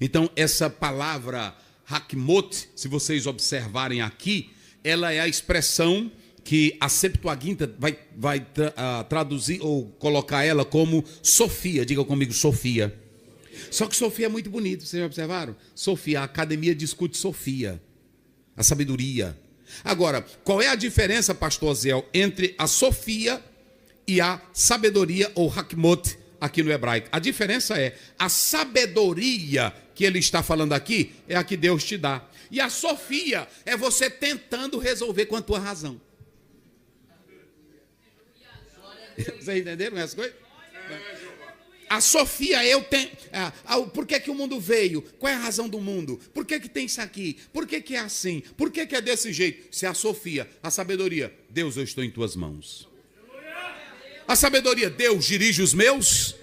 Speaker 2: Então, essa palavra hakmot, se vocês observarem aqui, ela é a expressão que a Septuaginta vai traduzir ou colocar ela como Sofia. Diga comigo, Sofia. Só que Sofia é muito bonito, vocês já observaram? Sofia, a academia discute Sofia, a sabedoria. Agora, qual é a diferença, pastor Aziel, entre a Sofia e a sabedoria ou hakmot aqui no hebraico? A diferença é, a sabedoria que ele está falando aqui é a que Deus te dá. E a Sofia é você tentando resolver com a tua razão. Vocês entenderam essa coisa? A Sofia, por que o mundo veio? Qual é a razão do mundo? Por que tem isso aqui? Por que é assim? Por que é desse jeito? Se a Sofia, a sabedoria, Deus, eu estou em tuas mãos. A sabedoria, Deus dirige os meus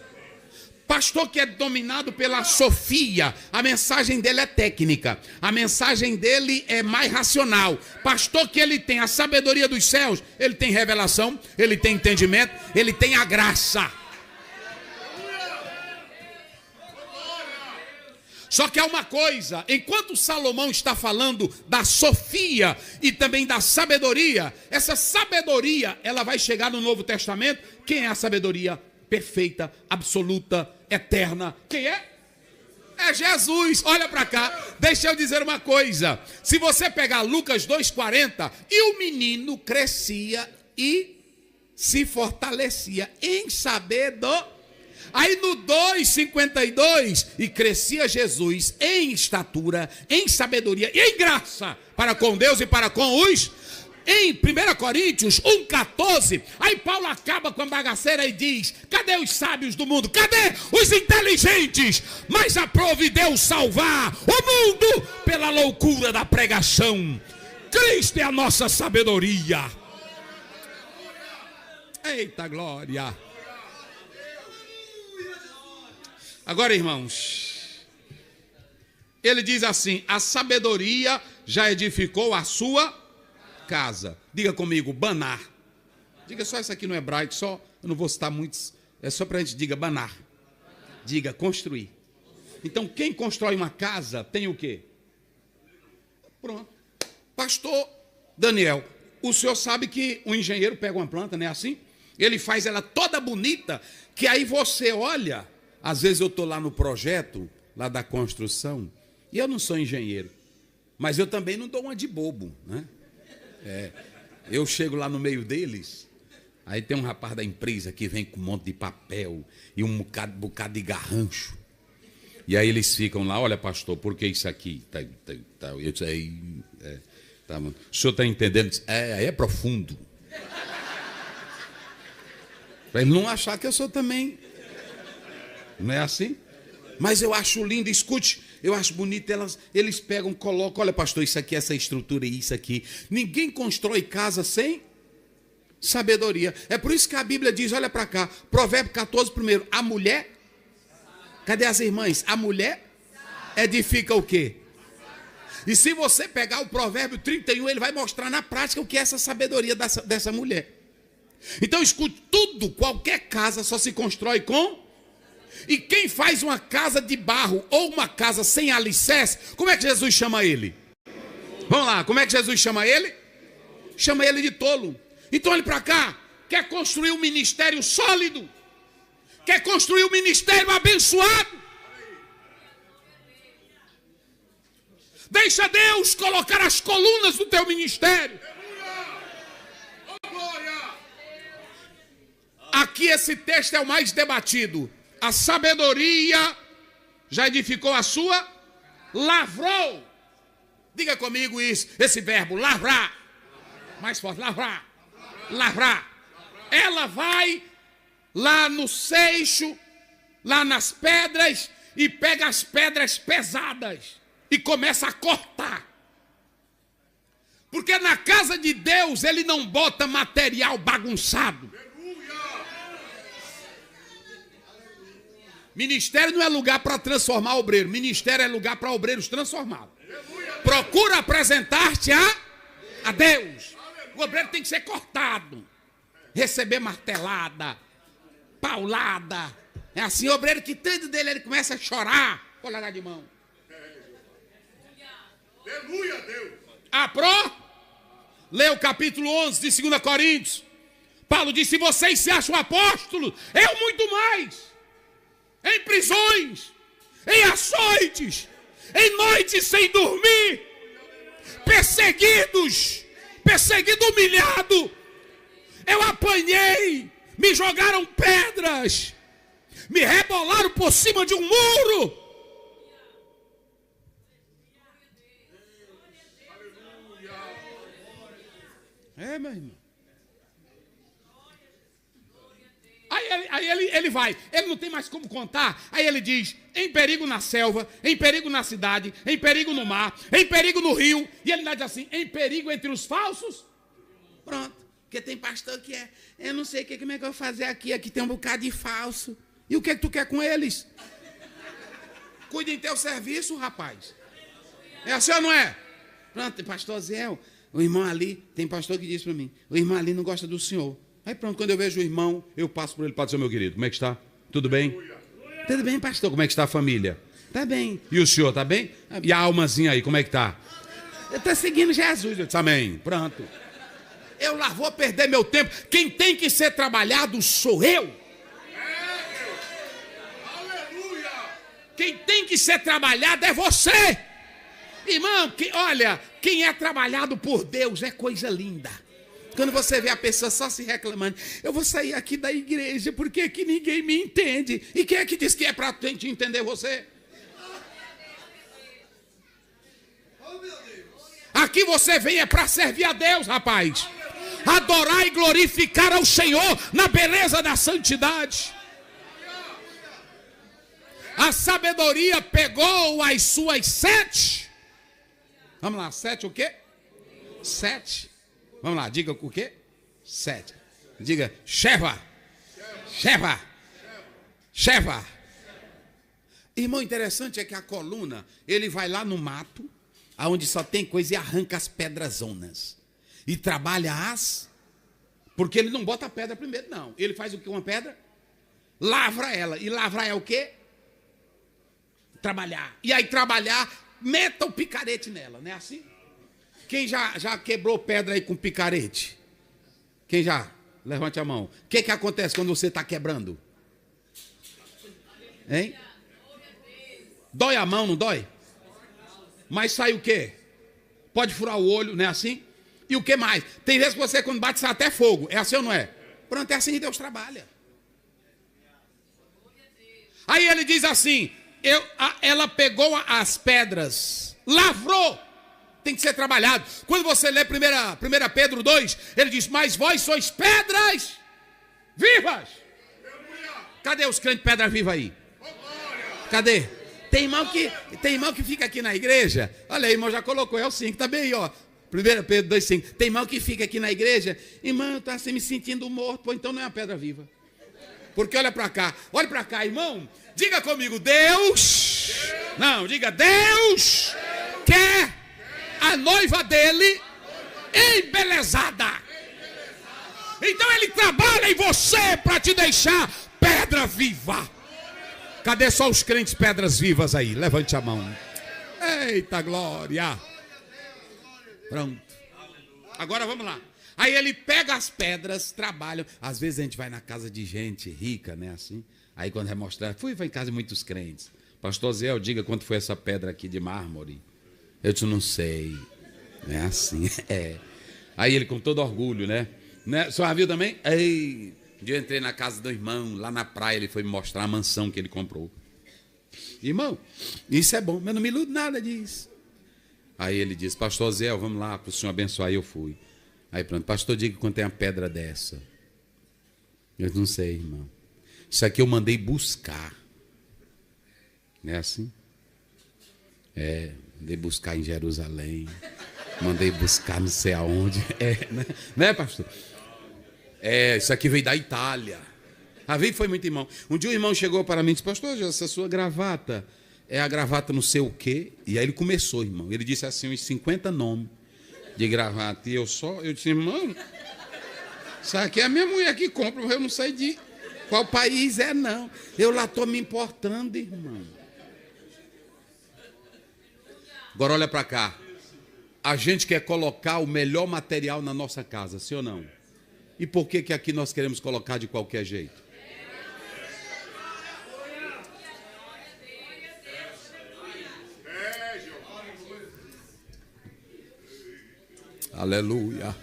Speaker 1: Pastor que é dominado pela sofia, a mensagem dele é técnica, a mensagem dele é mais racional. Pastor que ele tem a sabedoria dos céus, ele tem revelação, ele tem entendimento, ele tem a graça. Só que há uma coisa, enquanto Salomão está falando da sofia e também da sabedoria, essa sabedoria, ela vai chegar no Novo Testamento. Quem é a sabedoria perfeita, absoluta, eterna? Quem é? É Jesus. Olha para cá, deixa eu dizer uma coisa. Se você pegar Lucas 2,40, e o menino crescia e se fortalecia em sabedoria. Aí no 2,52, e crescia Jesus em estatura, em sabedoria e em graça para com Deus e para com os. Em 1 Coríntios 1,14, aí Paulo acaba com a bagaceira e diz: cadê os sábios do mundo? Cadê os inteligentes? Mas aprove Deus salvar o mundo pela loucura da pregação. Cristo é a nossa sabedoria. Eita glória! Agora, irmãos, ele diz assim: a sabedoria já edificou a sua casa. Diga comigo, banar. Diga só isso aqui no hebraico, só, eu não vou citar muitos, é só para a gente, diga banar. Diga construir. Então, quem constrói uma casa tem o quê? Pronto. Pastor Daniel, o senhor sabe que o engenheiro pega uma planta, não é assim? Ele faz ela toda bonita, que aí você olha. Às vezes eu estou lá no projeto, lá da construção, e eu não sou engenheiro, mas eu também não dou uma de bobo, né? Eu chego lá no meio deles, aí tem um rapaz da empresa que vem com um monte de papel e um bocado de garrancho. E aí eles ficam lá: olha, pastor, por que isso aqui? Eu disse: o senhor está entendendo? Aí é profundo. Para ele não achar que eu sou também. Não é assim? Mas eu acho lindo, escute, eu acho bonito, eles pegam, colocam: olha, pastor, isso aqui, essa estrutura e isso aqui. Ninguém constrói casa sem sabedoria. É por isso que a Bíblia diz, olha para cá, Provérbio 14, primeiro, a mulher, cadê as irmãs? A mulher edifica o quê? E se você pegar o Provérbio 31, ele vai mostrar na prática o que é essa sabedoria dessa mulher. Então escute, tudo, qualquer casa só se constrói com. E quem faz uma casa de barro ou uma casa sem alicerce, como é que Jesus chama ele? Vamos lá, como é que Jesus chama ele? Chama ele de tolo. Então olhe para cá, quer construir um ministério sólido? Quer construir um ministério abençoado? Deixa Deus colocar as colunas do teu ministério. Aqui esse texto é o mais debatido. A sabedoria já edificou a sua, lavrou. Diga comigo isso, esse verbo, lavrar. Mais forte, lavrar. Lavrar. Ela vai lá no seixo, lá nas pedras, e pega as pedras pesadas e começa a cortar. Porque na casa de Deus ele não bota material bagunçado. Ministério não é lugar para transformar obreiro. Ministério é lugar para obreiros transformados. Procura apresentar-te a Deus. O obreiro tem que ser cortado. Receber martelada, paulada. É assim, o obreiro que tanto dele ele começa a chorar. Vou largar de mão.
Speaker 3: Aleluia, Deus.
Speaker 1: Lê o capítulo 11 de 2 Coríntios. Paulo disse: vocês se acham apóstolos, eu muito mais. Em prisões, em açoites, em noites sem dormir, perseguido, humilhado. Eu apanhei, me jogaram pedras, me rebolaram por cima de um muro. Meu irmão. Aí ele vai, ele não tem mais como contar. Aí ele diz: em perigo na selva, em perigo na cidade, em perigo no mar, em perigo no rio. E ele diz assim: em perigo entre os falsos. Pronto, porque tem pastor que eu não sei como é que eu vou fazer aqui tem um bocado de falso. E o que é que tu quer com eles? Cuide em teu serviço, rapaz. É assim ou não é? Pronto, pastor Zé, o irmão ali, tem pastor que diz para mim, o irmão ali não gosta do senhor. Aí pronto, quando eu vejo o irmão, eu passo por ele para dizer, meu querido, como é que está? Tudo bem? Tudo bem, pastor. Como é que está a família? Está bem. E o senhor está bem? E a almazinha aí, como é que está? Eu estou seguindo Jesus. Eu disse, amém. Pronto. Eu lá vou perder meu tempo. Quem tem que ser trabalhado sou eu. Quem tem que ser trabalhado é você. Irmão, olha, quem é trabalhado por Deus é coisa linda. Quando você vê a pessoa só se reclamando, eu vou sair aqui da igreja porque aqui ninguém me entende. E quem é que diz que é para gente entender você? Aqui você vem é para servir a Deus, rapaz. Adorar e glorificar ao Senhor na beleza da santidade. A sabedoria pegou as suas 7. Vamos lá, 7 o quê? 7. Vamos lá, diga o quê? 7. Diga, Sheva. Sheva. Sheva. Irmão, interessante é que a coluna, ele vai lá no mato, aonde só tem coisa, e arranca as pedrazonas. E trabalha porque ele não bota a pedra primeiro, não. Ele faz o que? Uma pedra? Lavra ela. E lavrar é o quê? Trabalhar. E aí trabalhar, meta o picarete nela, não é assim? Quem já quebrou pedra aí com picarete? Quem já? Levante a mão. O que acontece quando você está quebrando? Hein? Dói a mão, não dói? Mas sai o quê? Pode furar o olho, não é assim? E o que mais? Tem vezes que você, quando bate, sai até fogo. É assim ou não é? Pronto, é assim que Deus trabalha. Aí ele diz assim, ela pegou as pedras, lavrou, tem que ser trabalhado. Quando você lê 1 Pedro 2, ele diz, mas vós sois pedras vivas. Cadê os crentes pedra viva aí? Cadê? Tem irmão que fica aqui na igreja, olha aí, irmão, já colocou, é o 5, tá bem aí, ó. 1 Pedro 2, 5, tem irmão que fica aqui na igreja, irmão, tá assim me sentindo morto, pô, então não é uma pedra viva. Porque olha para cá, irmão. Diga comigo, Deus. Não, diga, Deus quer a noiva dele embelezada. Então ele trabalha em você para te deixar pedra viva. Cadê só os crentes pedras vivas aí? Levante a mão. Eita glória. Pronto. Agora vamos lá. Aí ele pega as pedras, trabalha. Às vezes a gente vai na casa de gente rica, né? Assim. Aí quando vai mostrar, vai em casa de muitos crentes. Pastor Zé, diga quanto foi essa pedra aqui de mármore. Eu disse, não sei. Não é assim. É. Aí ele com todo orgulho, né? O senhor viu também? Aí, um dia eu entrei na casa do irmão, lá na praia, ele foi me mostrar a mansão que ele comprou. Irmão, isso é bom, mas não me ilude nada disso. Aí ele disse, pastor Zé, vamos lá para o senhor abençoar. Aí eu fui. Aí pronto, pastor, diga quanto tem a pedra dessa. Eu não sei, irmão. Isso aqui eu mandei buscar. Não é assim? Mandei buscar em Jerusalém. Mandei buscar não sei aonde. Né, pastor? Isso aqui veio da Itália. Foi muito irmão. Um dia o irmão chegou para mim e disse, pastor, essa sua gravata é a gravata não sei o quê. E aí ele começou, irmão. Ele disse assim, uns 50 nomes de gravata. E eu disse, irmão, isso aqui é a minha mulher que compra, eu não sei de qual país é, não. Eu lá estou me importando, irmão. Agora olha para cá. A gente quer colocar o melhor material na nossa casa, sim ou não? E por que aqui nós queremos colocar de qualquer jeito? Aleluia.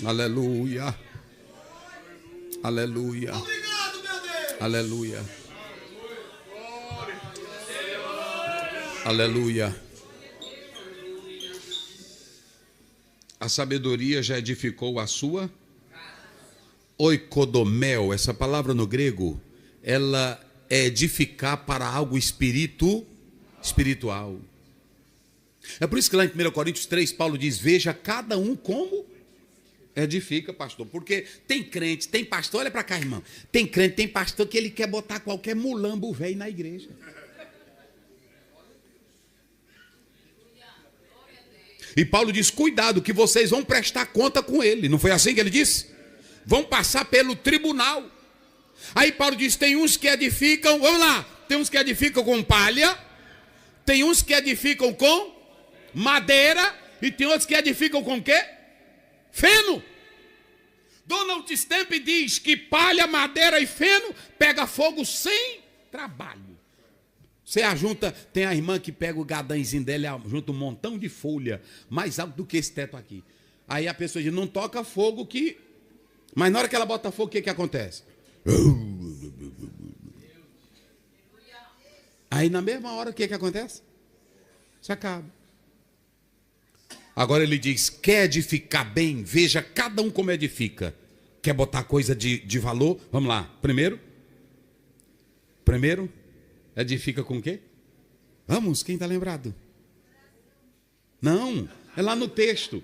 Speaker 1: Aleluia. Aleluia. Aleluia. Aleluia. A sabedoria já edificou a sua oikodomel. Essa palavra no grego, ela é edificar para algo espiritual. É por isso que lá em 1 Coríntios 3, Paulo diz, veja cada um como
Speaker 2: Edifica, pastor. Porque tem crente, tem pastor, olha para cá, irmão. Tem crente, tem pastor que ele quer botar qualquer mulambo velho na igreja. E Paulo diz, cuidado, que vocês vão prestar conta com ele. Não foi assim que ele disse? Vão passar pelo tribunal. Aí Paulo diz, tem uns que edificam, vamos lá, tem uns que edificam com palha, tem uns que edificam com madeira, e tem outros que edificam com quê? Feno. Donald Stamp diz que palha, madeira e feno pega fogo sem trabalho. Você ajunta, tem a irmã que pega o gadãozinho dela, junta um montão de folha, mais alto do que esse teto aqui. Aí a pessoa diz, não toca fogo que... Mas na hora que ela bota fogo, o que acontece? Aí na mesma hora, o que acontece? Se acaba. Agora ele diz, quer edificar bem, veja cada um como edifica. Quer botar coisa de valor? Vamos lá, primeiro, edifica com o quê? Vamos, quem está lembrado? Não, é lá no texto.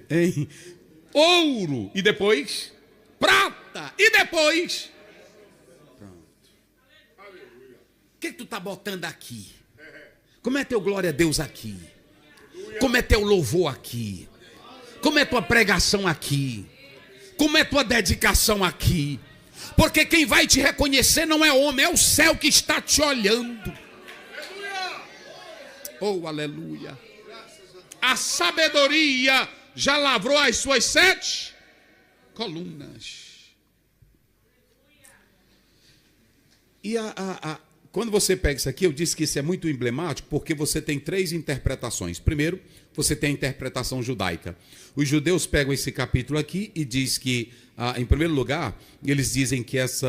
Speaker 2: Em ouro, e depois prata, e depois pronto. O que tu está botando aqui? Como é teu glória a Deus aqui? Como é teu louvor aqui? Como é tua pregação aqui? Como é tua dedicação aqui? Porque quem vai te reconhecer não é homem, é o céu que está te olhando. Oh, aleluia. A sabedoria já lavrou as suas 7 colunas. E quando você pega isso aqui, eu disse que isso é muito emblemático, porque você tem 3 interpretações. Primeiro, você tem a interpretação judaica. Os judeus pegam esse capítulo aqui e diz que, em primeiro lugar, eles dizem que as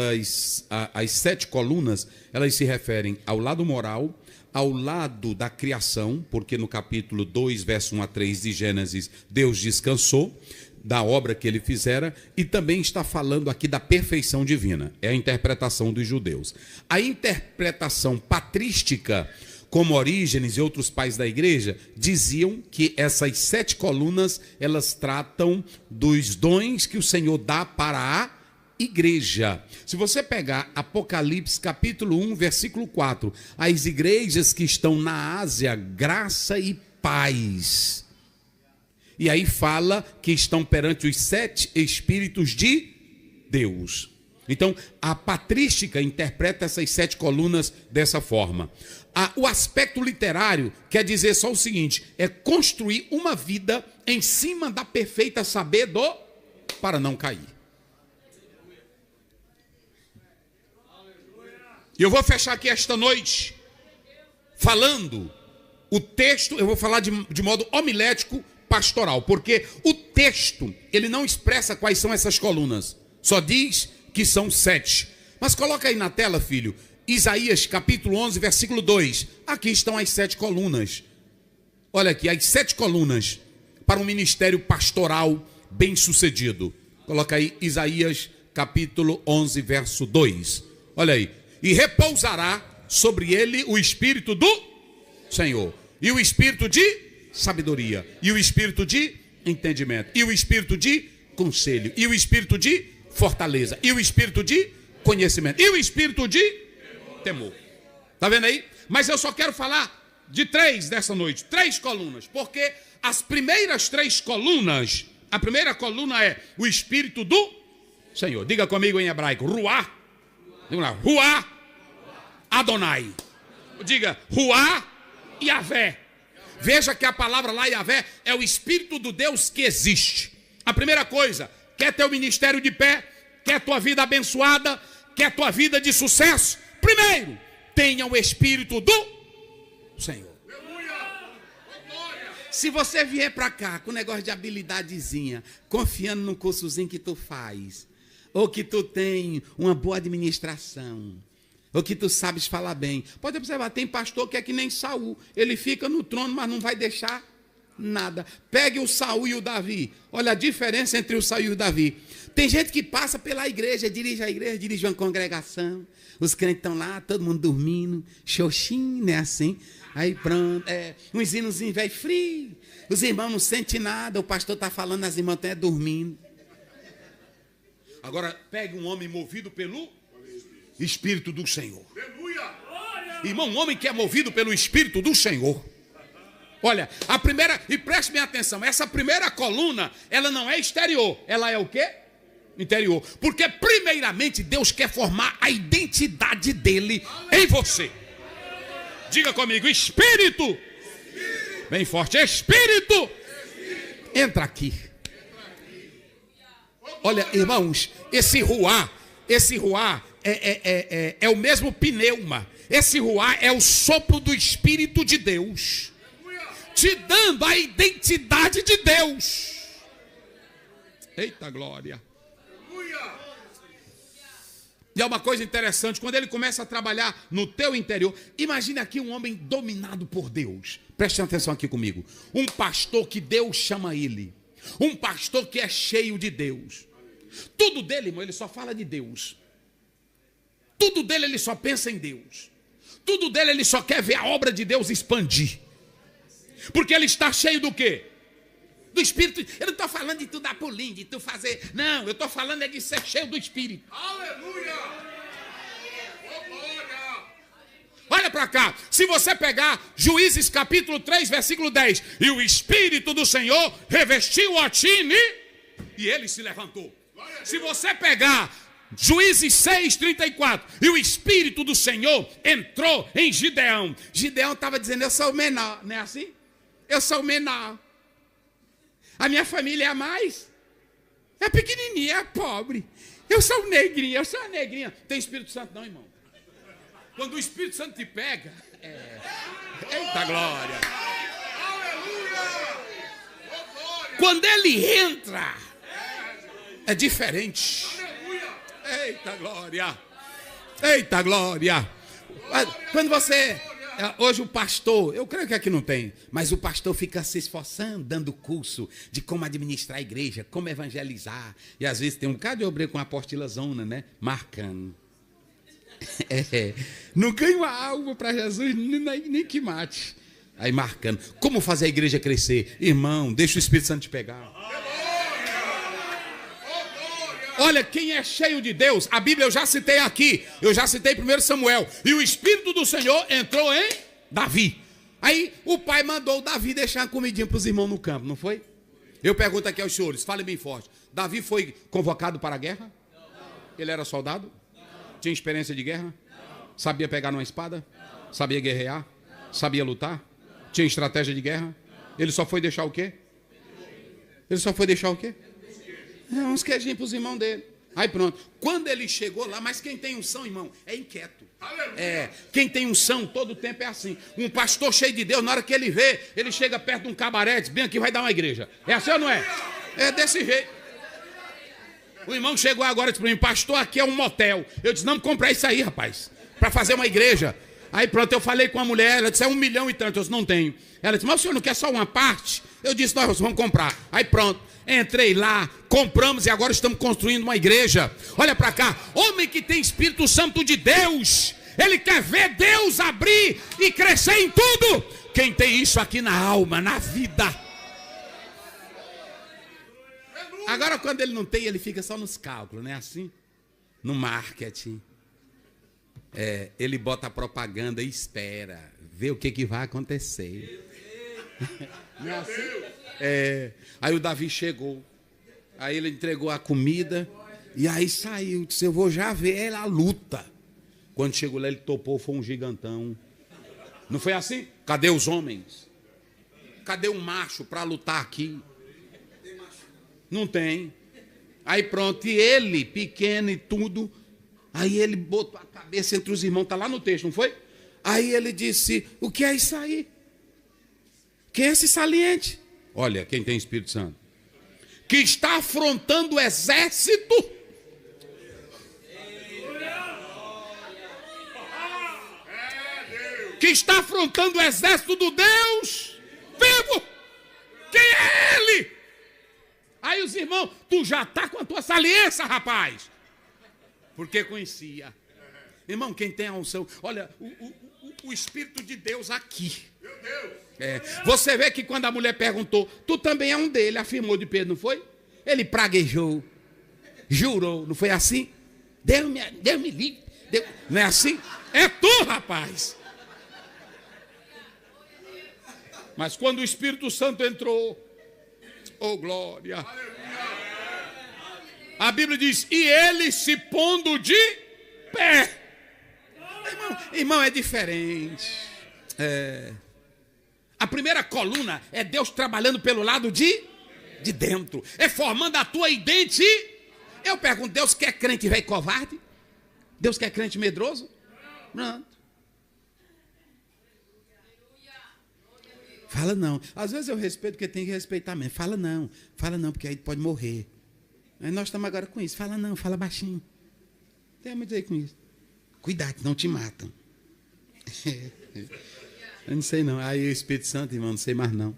Speaker 2: 7 colunas, elas se referem ao lado moral, ao lado da criação, porque no capítulo 2, verso 1 a 3 de Gênesis, Deus descansou da obra que ele fizera, e também está falando aqui da perfeição divina. É a interpretação dos judeus. A interpretação patrística, como Orígenes e outros pais da igreja, diziam que essas 7 colunas, elas tratam dos dons que o Senhor dá para a igreja. Se você pegar Apocalipse capítulo 1, versículo 4, as igrejas que estão na Ásia, graça e paz. E aí fala que estão perante os 7 Espíritos de Deus. Então, a patrística interpreta essas 7 colunas dessa forma. O aspecto literário quer dizer só o seguinte, é construir uma vida em cima da perfeita sabedoria para não cair. E eu vou fechar aqui esta noite falando o texto, eu vou falar de modo homilético, pastoral, porque o texto, ele não expressa quais são essas colunas, só diz que são 7. Mas coloca aí na tela, filho, Isaías capítulo 11, versículo 2. Aqui estão as 7 colunas. Olha aqui, as 7 colunas para um ministério pastoral bem sucedido. Coloca aí Isaías capítulo 11, verso 2. Olha aí. E repousará sobre ele o Espírito do Senhor, e o Espírito de sabedoria, e o Espírito de entendimento, e o Espírito de conselho, e o Espírito de fortaleza, e o Espírito de conhecimento, e o Espírito de temor. Está vendo aí? Mas eu só quero falar de 3 dessa noite, 3 colunas, porque as primeiras 3 colunas, a primeira coluna é o Espírito do Senhor. Diga comigo em hebraico, Ruá. Diga lá, Ruá Adonai. Diga, Ruá Yavé. Veja que a palavra lá, Yavé, é o Espírito do Deus que existe. A primeira coisa, quer teu ministério de pé, quer tua vida abençoada, quer tua vida de sucesso? Primeiro, tenha o Espírito do Senhor. Se você vier para cá com um negócio de habilidadezinha, confiando no cursozinho que tu faz, ou que tu tem uma boa administração, ou que tu sabes falar bem. Pode observar, tem pastor que é que nem Saul. Ele fica no trono, mas não vai deixar
Speaker 1: Nada. Pegue o Saul e o Davi. Olha a diferença entre o Saul e o Davi. Tem gente que passa pela igreja, dirige a igreja, dirige uma congregação. Os crentes estão lá, todo mundo dormindo, xoxinho, né, assim. Aí pronto, uns hinozinhos velho frio. Os irmãos não sentem nada, o pastor está falando, as irmãs estão dormindo. Agora, pegue um homem movido pelo Espírito do Senhor. Irmão, um homem que é movido pelo Espírito do Senhor. Olha, a primeira, e preste bem atenção, essa primeira coluna, ela não é exterior, ela é o quê? Interior. Porque primeiramente Deus quer formar a identidade dele em você. Diga comigo, Espírito. Bem forte, Espírito. Entra aqui. Olha, irmãos, esse ruá é o mesmo pneuma. Esse ruá é o sopro do Espírito de Deus, te dando a identidade de Deus. Eita glória. E é uma coisa interessante, quando ele começa a trabalhar no teu interior, imagine aqui um homem dominado por Deus. Preste atenção aqui comigo. Um pastor que Deus chama ele. Um pastor que é cheio de Deus. Tudo dele, irmão, ele só fala de Deus. Tudo dele, ele só pensa em Deus. Tudo dele, ele só quer ver a obra de Deus expandir. Porque ele está cheio do quê? Do Espírito. Eu não estou falando de tu dar pulinho, de tu fazer. Não, eu estou falando é de ser cheio do Espírito. Aleluia! Oh, glória! Olha para cá. Se você pegar Juízes capítulo 3, versículo 10. E o Espírito do Senhor revestiu Otini e ele se levantou. Se você pegar Juízes 6, 34. E o Espírito do Senhor entrou em Gideão. Gideão estava dizendo, eu sou o menor. Não é assim? Eu sou o menor. A minha família é a mais. É pequenininha, é pobre. Eu sou o negrinho, eu sou a negrinha. Tem Espírito Santo não, irmão? Quando o Espírito Santo te pega, eita glória. Quando ele entra, é diferente. Eita glória. Eita glória. Quando você... Hoje o pastor, eu creio que aqui não tem, mas o pastor fica se esforçando, dando curso de como administrar a igreja, como evangelizar. E às vezes tem um bocado de obreiro com uma apostilazona, né? Marcando. Não ganha uma alma para Jesus, nem que mate. Aí marcando. Como fazer a igreja crescer? Irmão, deixa o Espírito Santo te pegar. Olha, quem é cheio de Deus, a Bíblia eu já citei aqui, eu já citei 1 Samuel, e o Espírito do Senhor entrou em Davi. Aí o pai mandou o Davi deixar uma comidinha para os irmãos no campo, não foi? Eu pergunto aqui aos senhores, falem bem forte, Davi foi convocado para a guerra? Não. Ele era soldado? Não. Tinha experiência de guerra? Não. Sabia pegar numa espada? Não. Sabia guerrear? Não. Sabia lutar? Não. Tinha estratégia de guerra? Não. Ele só foi deixar o quê? Ele só foi deixar o quê? Uns queijinhos para os irmãos dele. Aí pronto. Quando ele chegou lá, mas quem tem unção, irmão, é inquieto. Quem tem unção, todo o tempo é assim. Um pastor cheio de Deus, na hora que ele vê, ele chega perto de um cabaré e diz, bem aqui vai dar uma igreja. É assim ou não é? É desse jeito. O irmão chegou agora e disse para mim, pastor, aqui é um motel. Eu disse, não, comprar isso aí, rapaz, para fazer uma igreja. Aí pronto, eu falei com a mulher, ela disse, é 1 milhão e tanto. Eu disse, não tenho. Ela disse, mas o senhor não quer só uma parte? Eu disse, nós vamos comprar. Aí pronto. Entrei lá, compramos e agora estamos construindo uma igreja. Olha para cá, homem que tem Espírito Santo de Deus, ele quer ver Deus abrir e crescer em tudo. Quem tem isso aqui na alma, na vida. Agora quando ele não tem, ele fica só nos cálculos, não é assim? No marketing. Ele bota a propaganda e espera, vê o que vai acontecer. Não é assim? Aí o Davi chegou, aí ele entregou a comida e aí saiu, disse, eu vou já ver a luta. Quando chegou lá ele topou, foi um gigantão. Não foi assim? Cadê os homens? Cadê um macho para lutar aqui? Não tem. Aí pronto, e ele, pequeno e tudo, aí ele botou a cabeça entre os irmãos, está lá no texto, não foi? Aí ele disse, o que é isso aí? Quem é esse saliente? Olha, quem tem Espírito Santo. Que está afrontando o exército. Que está afrontando o exército do Deus vivo. Quem é ele? Aí os irmãos, tu já está com a tua saliência, rapaz. Porque conhecia. Irmão, quem tem a unção, olha, o Espírito de Deus aqui. Você vê que quando a mulher perguntou, tu também é um dele, afirmou de Pedro, não foi? Ele praguejou, jurou, não foi assim? Deus me livre. Não é assim? É tu, rapaz. Mas quando o Espírito Santo entrou, oh glória, a Bíblia diz, e ele se pondo de pé. Irmão, é diferente. A primeira coluna é Deus trabalhando pelo lado de dentro. É formando a tua identidade. Eu pergunto, Deus quer crente velho covarde? Deus quer crente medroso? Não. Fala não. Às vezes eu respeito porque tem que respeitar mesmo. Fala não, porque aí pode morrer. Aí nós estamos agora com isso. Fala não, fala baixinho. Tem muito aí com isso. Cuidado, não te matam. Eu não sei não. Aí o Espírito Santo, irmão, não sei mais não.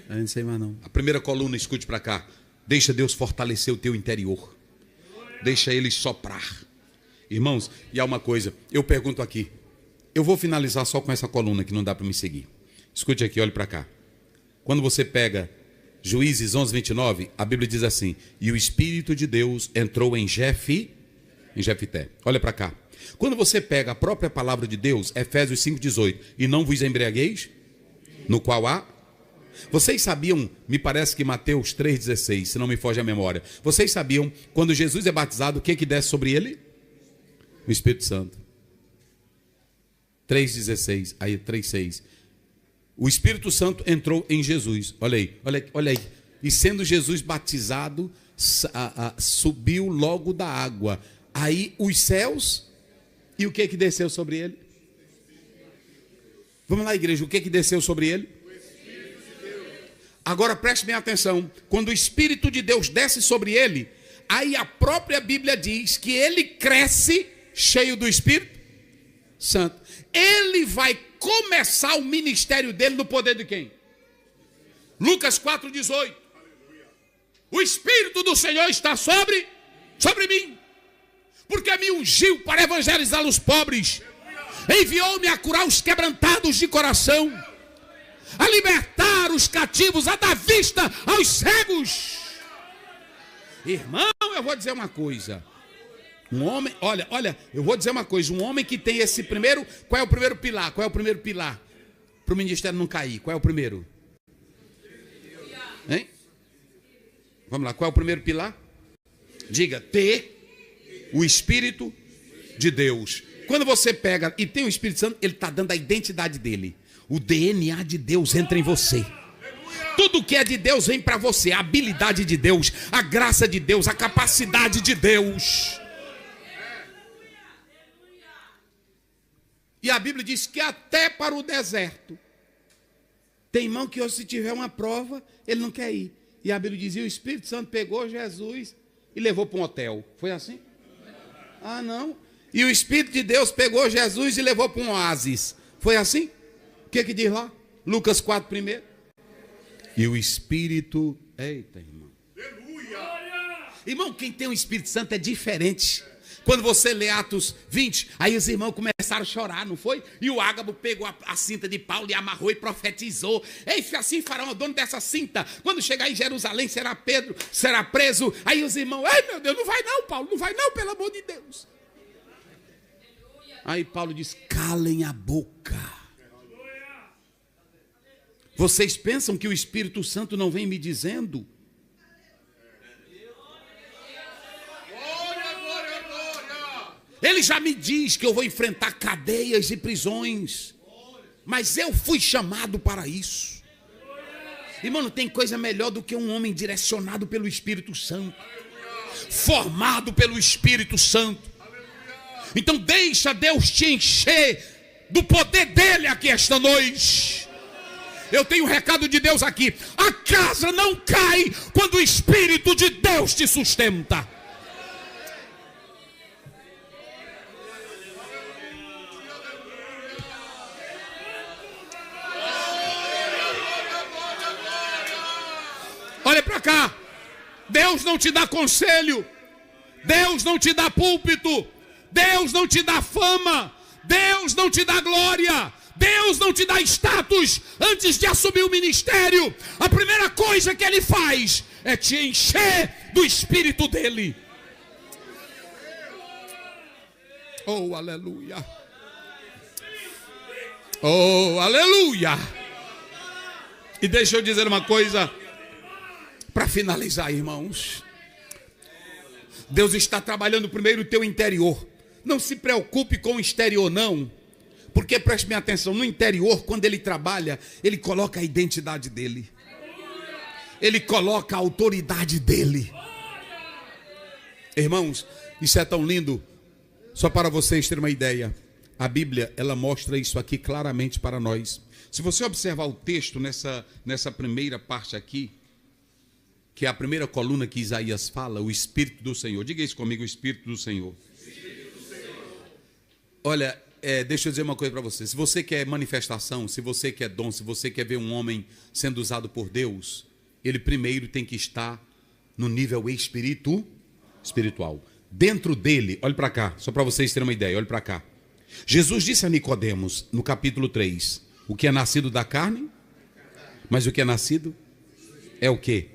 Speaker 1: Eu não sei mais não.
Speaker 2: A primeira coluna, escute para cá. Deixa Deus fortalecer o teu interior. Deixa Ele soprar. Irmãos, e há uma coisa. Eu pergunto aqui. Eu vou finalizar só com essa coluna que não dá para me seguir. Escute aqui, olhe para cá. Quando você pega Juízes 11:29, a Bíblia diz assim: e o Espírito de Deus entrou em Jefté. Olha para cá. Quando você pega a própria palavra de Deus, Efésios 5:18, e não vos embriagueis, no qual há... Vocês sabiam, me parece que Mateus 3,16, se não me foge a memória. Vocês sabiam, quando Jesus é batizado, o que desce sobre ele? O Espírito Santo. 3,16, aí 3,6. O Espírito Santo entrou em Jesus. Olha aí. E sendo Jesus batizado, subiu logo da água. Aí os céus, e o que desceu sobre ele? Vamos lá, igreja, o que desceu sobre ele? Agora preste bem atenção. Quando o Espírito de Deus desce sobre ele, aí a própria Bíblia diz que ele cresce cheio do Espírito Santo. Ele vai começar o ministério dele no poder de quem? Lucas 4,18. O Espírito do Senhor está sobre mim, porque me ungiu para evangelizar os pobres, enviou-me a curar os quebrantados de coração, a libertar os cativos, a dar vista aos cegos. Irmão, eu vou dizer uma coisa. Um homem, olha, eu vou dizer uma coisa. Um homem que tem esse primeiro, qual é o primeiro pilar? Qual é o primeiro pilar para o ministério não cair? Qual é o primeiro? Hein? Vamos lá, qual é o primeiro pilar? Diga, ter o Espírito de Deus. Quando você pega e tem o Espírito Santo, ele está dando a identidade dele. O DNA de Deus entra em você. Tudo que é de Deus vem para você. A habilidade de Deus, a graça de Deus, a capacidade de Deus. E a Bíblia diz que até para o deserto. Tem irmão que hoje, se tiver uma prova, ele não quer ir. E a Bíblia dizia, o Espírito Santo pegou Jesus e levou para um hotel. Foi assim? Ah, não. E o Espírito de Deus pegou Jesus e levou para um oásis. Foi assim? O que diz lá? Lucas 4 primeiro. E o Espírito... Eita, irmão. Aleluia! Irmão, quem tem o Espírito Santo é diferente. Quando você lê Atos 20, aí os irmãos começaram a chorar, não foi? E o Ágabo pegou a cinta de Paulo e amarrou e profetizou. Ei, assim fará o dono dessa cinta. Quando chegar em Jerusalém, será preso. Aí os irmãos, ai meu Deus, não vai não, Paulo, não vai não, pelo amor de Deus. Aí Paulo diz, calem a boca. Vocês pensam que o Espírito Santo não vem me dizendo? Ele já me diz que eu vou enfrentar cadeias e prisões. Mas eu fui chamado para isso. Irmão, não tem coisa melhor do que um homem direcionado pelo Espírito Santo, formado pelo Espírito Santo. Então deixa Deus te encher do poder dele aqui esta noite. Eu tenho um recado de Deus aqui. A casa não cai quando o Espírito de Deus te sustenta.
Speaker 1: Olha para cá. Deus não te dá conselho. Deus não te dá púlpito. Deus não te dá fama. Deus não te dá glória. Deus não te dá status antes de assumir o ministério. A primeira coisa que Ele faz é te encher do Espírito dEle. Oh, aleluia. Oh, aleluia. E deixa eu dizer uma coisa para finalizar, irmãos. Deus está trabalhando primeiro o teu interior. Não se preocupe com o exterior, não. Porque, preste minha atenção, no interior, quando Ele trabalha, Ele coloca a identidade dEle. Ele coloca a autoridade dEle. Irmãos, isso é tão lindo. Só para vocês terem uma ideia. A Bíblia, ela mostra isso aqui claramente para nós. Se você observar o texto nessa primeira parte aqui, que é a primeira coluna que Isaías fala, o Espírito do Senhor. Diga isso comigo, o Espírito do Senhor. Olha, deixa eu dizer uma coisa para você. Se você quer manifestação, se você quer dom, se você quer ver um homem sendo usado por Deus, ele primeiro tem que estar no nível espiritual. Dentro dele, olhe para cá, só para vocês terem uma ideia, olhe para cá. Jesus disse a Nicodemos, no capítulo 3, o que é nascido da carne, mas o que é nascido é o quê?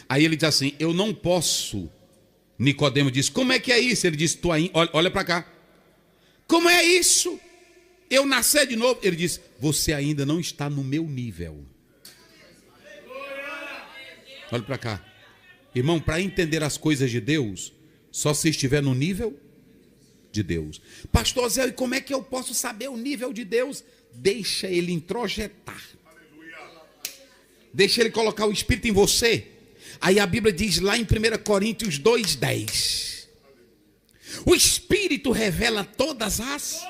Speaker 1: Aí ele diz assim, eu não posso. Nicodemos disse, como é que é isso? Ele disse, olha para cá. Como é isso? Eu nascer de novo? Ele disse, você ainda não está no meu nível. Olha para cá. Irmão, para entender as coisas de Deus, só se estiver no nível de Deus. Pastor Zé, e como é que eu posso saber o nível de Deus? Deixa Ele introjetar. Deixa Ele colocar o Espírito em você. Aí a Bíblia diz lá em 1 Coríntios 2:10. O Espírito revela todas as...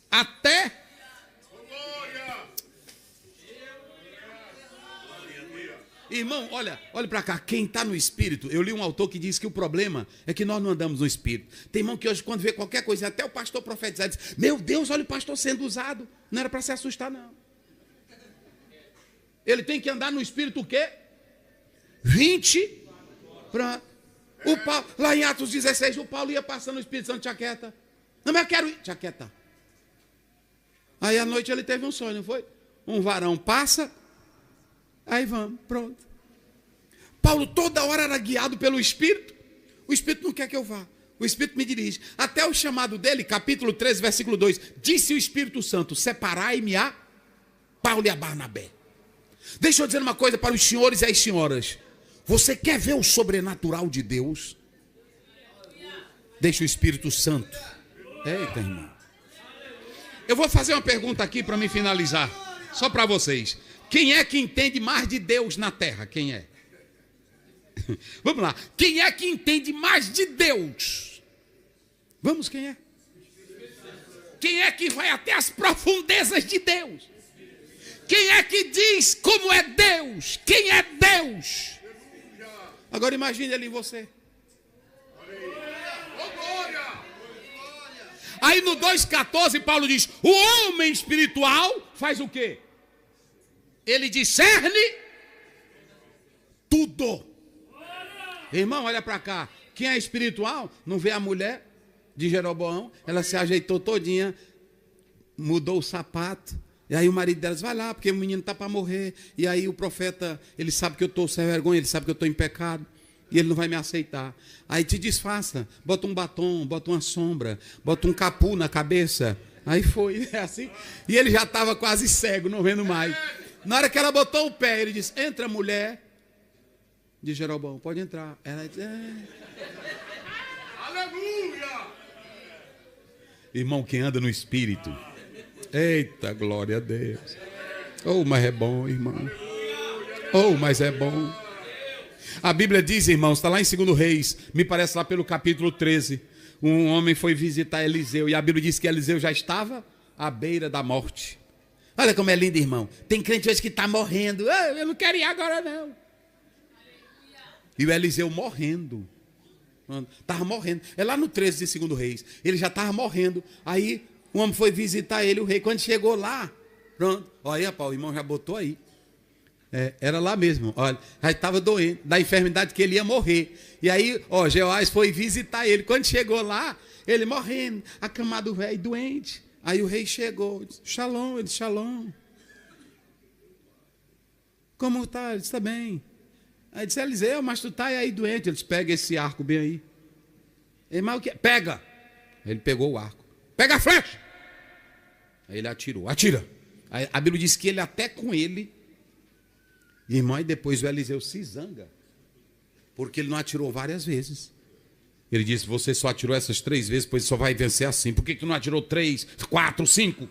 Speaker 1: Até... Irmão, olha para cá, quem está no Espírito, eu li um autor que diz que o problema é que nós não andamos no Espírito. Tem irmão que hoje quando vê qualquer coisa, até o pastor profetizar, diz, meu Deus, olha o pastor sendo usado. Não era para se assustar, não. Ele tem que andar no Espírito o quê? 20. Pronto. O Paulo, lá em Atos 16, o Paulo ia passando o Espírito Santo, tia quieta. Não, mas eu quero ir, tia quieta. Aí à noite ele teve um sonho, não foi? Um varão passa... Aí vamos, pronto. Paulo toda hora era guiado pelo Espírito. O Espírito não quer que eu vá. O Espírito me dirige. Até o chamado dele, capítulo 13, versículo 2. Disse o Espírito Santo, separai-me a Paulo e a Barnabé. Deixa eu dizer uma coisa para os senhores e as senhoras. Você quer ver o sobrenatural de Deus? Deixa o Espírito Santo. Eita, irmão. Eu vou fazer uma pergunta aqui para me finalizar. Só para vocês. Quem é que entende mais de Deus na terra? Quem é? Vamos lá. Quem é que entende mais de Deus? Vamos, quem é? Quem é que vai até as profundezas de Deus? Quem é que diz como é Deus? Quem é Deus? Agora imagine ele em você. Aí no 2,14 Paulo diz, o homem espiritual faz o quê? Ele discerne tudo. Irmão, olha para cá. Quem é espiritual não vê a mulher de Jeroboão. Ela se ajeitou todinha, mudou o sapato. E aí o marido dela diz, vai lá, porque o menino está para morrer. E aí o profeta, ele sabe que eu estou sem vergonha, ele sabe que eu estou em pecado. E ele não vai me aceitar. Aí te disfarça, bota um batom, bota uma sombra, bota um capu na cabeça. Aí foi, é assim. E ele já estava quase cego, não vendo mais. Na hora que ela botou o pé, ele disse, entra mulher de Jeroboão, pode entrar. Ela disse,
Speaker 3: Aleluia!
Speaker 2: Irmão, quem anda no Espírito, eita, glória a Deus. Oh, mas é bom, irmão. Oh, mas é bom. A Bíblia diz, irmãos, está lá em 2 Reis, me parece lá pelo capítulo 13, um homem foi visitar Eliseu, e a Bíblia diz que Eliseu já estava à beira da morte. Olha como é lindo, irmão. Tem crente hoje que está morrendo. Eu não quero ir agora, não. E o Eliseu morrendo. Estava morrendo. É lá no 13 de 2 Reis. Ele já estava morrendo. Aí o homem foi visitar ele, o rei. Quando chegou lá, pronto. Olha, o irmão já botou aí. Era lá mesmo. Olha, já estava doente, da enfermidade que ele ia morrer. E aí, Jeoás foi visitar ele. Quando chegou lá, ele morrendo, acamado velho, doente. Aí o rei chegou, disse, Shalom, ele disse, Shalom. Como está? Ele disse, está bem. Aí disse, Eliseu, mas tu está aí doente. Ele disse, pega esse arco bem aí. Ele, mas o que? Pega. Ele pegou o arco. Pega a flecha. Aí ele atirou. Atira. Aí a Bíblia diz que ele até com ele. Irmão, e depois o Eliseu se zanga. Porque ele não atirou várias vezes. Ele disse, você só atirou essas 3 vezes, pois só vai vencer assim. Por que tu não atirou 3, 4, 5?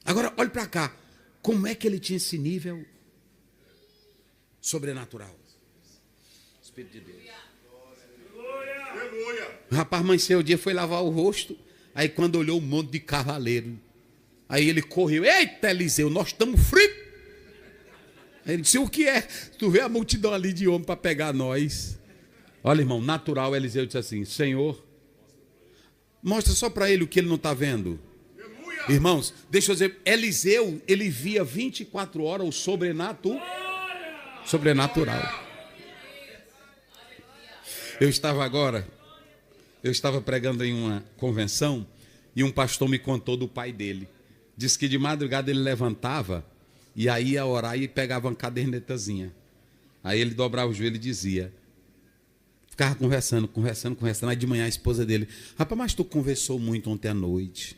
Speaker 2: Agora, olhe para cá. Como é que ele tinha esse nível sobrenatural? Espírito de Deus. O rapaz amanheceu o dia, foi lavar o rosto. Aí quando olhou um monte de cavaleiro. Aí ele correu. Eita, Eliseu, nós estamos fritos. Aí ele disse, o que é? Tu vê a multidão ali de homem para pegar nós. Olha, irmão, natural, Eliseu disse assim, Senhor, mostra só para ele o que ele não está vendo. Irmãos, deixa eu dizer, Eliseu, ele via 24 horas o sobrenatural. Eu estava pregando em uma convenção e um pastor me contou do pai dele. Diz que de madrugada ele levantava e aí ia orar e pegava uma cadernetazinha. Aí ele dobrava o joelho e dizia, ficava conversando. Aí de manhã a esposa dele, rapaz, mas tu conversou muito ontem à noite.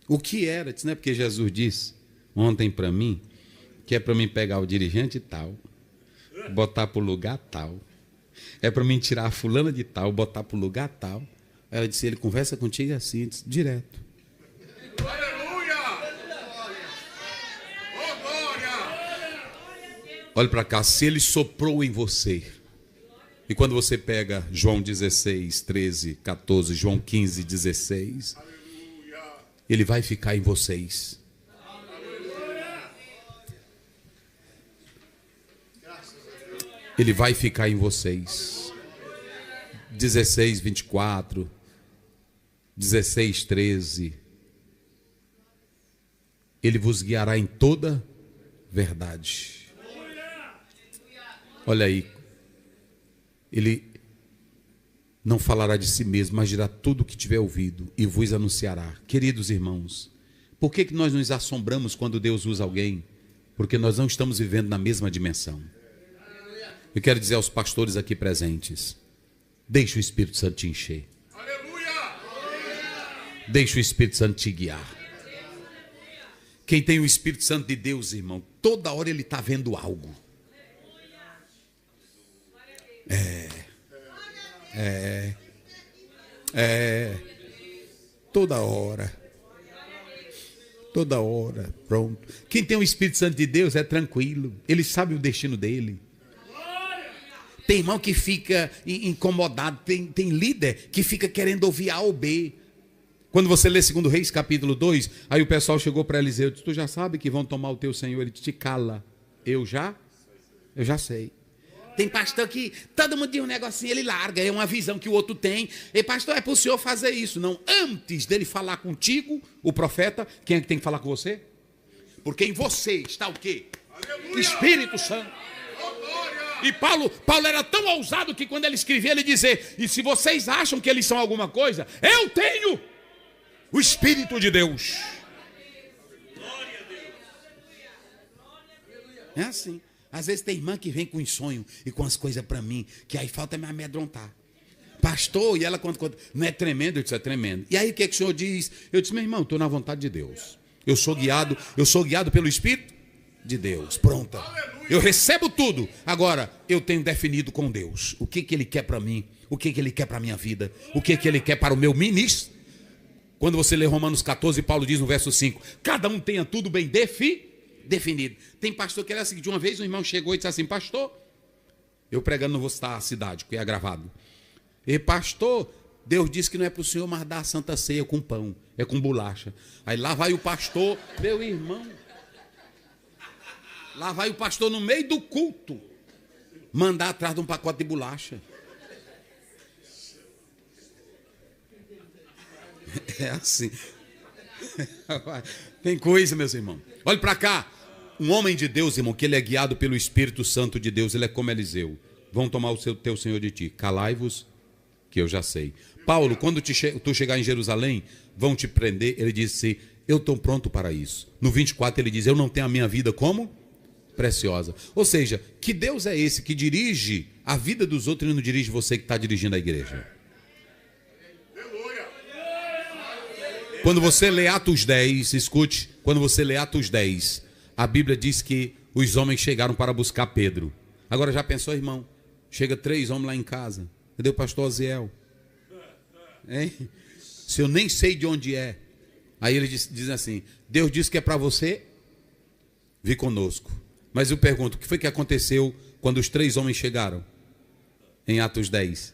Speaker 2: O que era? Disse, não é porque Jesus disse ontem para mim, que é para mim pegar o dirigente tal, botar para o lugar tal. É para mim tirar a fulana de tal, botar para o lugar tal. Ela disse, ele conversa contigo assim, disse, direto. Olha para cá, se ele soprou em você, e quando você pega João 16, 13, 14, João 15, 16, ele vai ficar em vocês. Ele vai ficar em vocês. 16, 24, 16, 13. Ele vos guiará em toda verdade. Olha aí, ele não falará de si mesmo, mas dirá tudo o que tiver ouvido e vos anunciará. Queridos irmãos, por que nós nos assombramos quando Deus usa alguém? Porque nós não estamos vivendo na mesma dimensão. Eu quero dizer aos pastores aqui presentes, deixe o Espírito Santo te encher. Deixe o Espírito Santo te guiar. Quem tem o Espírito Santo de Deus, irmão, toda hora ele está vendo algo. Toda hora, pronto. Quem tem o Espírito Santo de Deus é tranquilo, ele sabe o destino dele. Tem irmão que fica incomodado, tem líder que fica querendo ouvir A ou B. Quando você lê 2 Reis capítulo 2, aí o pessoal chegou para Eliseu e disse, tu já sabe que vão tomar o teu senhor? Ele disse, te cala. Eu já sei. Tem pastor que todo mundo diz um negocinho, ele larga, é uma visão que o outro tem. E pastor, é para o senhor fazer isso. Não, antes dele falar contigo, o profeta, quem é que tem que falar com você? Porque em você está o quê? Aleluia! Espírito Santo. E Paulo era tão ousado que quando ele escrevia, ele dizia, e se vocês acham que eles são alguma coisa, eu tenho o Espírito de Deus. É assim. Às vezes tem irmã que vem com os sonhos e com as coisas para mim, que aí falta me amedrontar. Pastor, e ela quando não é tremendo? Eu disse, é tremendo. E aí o que é que o senhor diz? Eu disse, meu irmão, estou na vontade de Deus. Eu sou guiado pelo Espírito de Deus. Pronto. Eu recebo tudo. Agora, eu tenho definido com Deus o que Ele quer para mim, o que Ele quer para a minha vida, o que Ele quer para o meu ministro. Quando você lê Romanos 14, Paulo diz no verso 5, cada um tenha tudo bem definido. Tem pastor que era assim, de uma vez um irmão chegou e disse assim, pastor, eu pregando, não vou citar a cidade, porque é gravado. E pastor, Deus disse que não é para o senhor mais dar a santa ceia com pão, é com bolacha. Aí lá vai o pastor, meu irmão, lá vai o pastor no meio do culto, mandar atrás de um pacote de bolacha. É assim. Tem coisa, meus irmãos. Olha para cá. um homem de Deus, irmão, que ele é guiado pelo Espírito Santo de Deus, ele é como Eliseu. Vão tomar o teu Senhor de ti. Calai-vos, que eu já sei. Paulo, quando tu chegar em Jerusalém, vão te prender. Ele disse, eu estou pronto para isso. No 24 ele diz, eu não tenho a minha vida como preciosa. Ou seja, que Deus é esse que dirige a vida dos outros e não dirige você que está dirigindo a igreja? Quando você lê Atos 10, escute, quando você lê Atos 10, a Bíblia diz que os homens chegaram para buscar Pedro. Agora já pensou, irmão? Chega 3 homens lá em casa. Cadê o pastor Oziel? Hein? Se eu nem sei de onde é. Aí ele diz assim, Deus disse que é para você vir conosco. Mas eu pergunto, o que foi que aconteceu quando os 3 homens chegaram? Em Atos 10.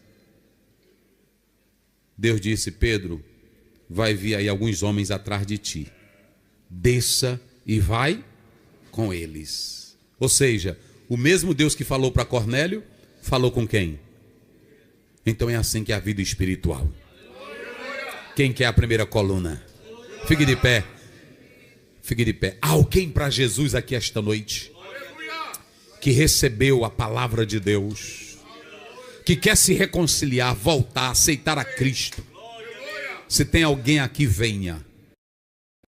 Speaker 2: Deus disse, Pedro, vai vir aí alguns homens atrás de ti. Desça e vai com eles. Ou seja, o mesmo Deus que falou para Cornélio, falou com quem? Então é assim que é a vida espiritual. Quem quer a primeira coluna? Fique de pé. Fique de pé. Há alguém para Jesus aqui esta noite que recebeu a palavra de Deus, que quer se reconciliar, voltar, aceitar a Cristo. Se tem alguém aqui, venha.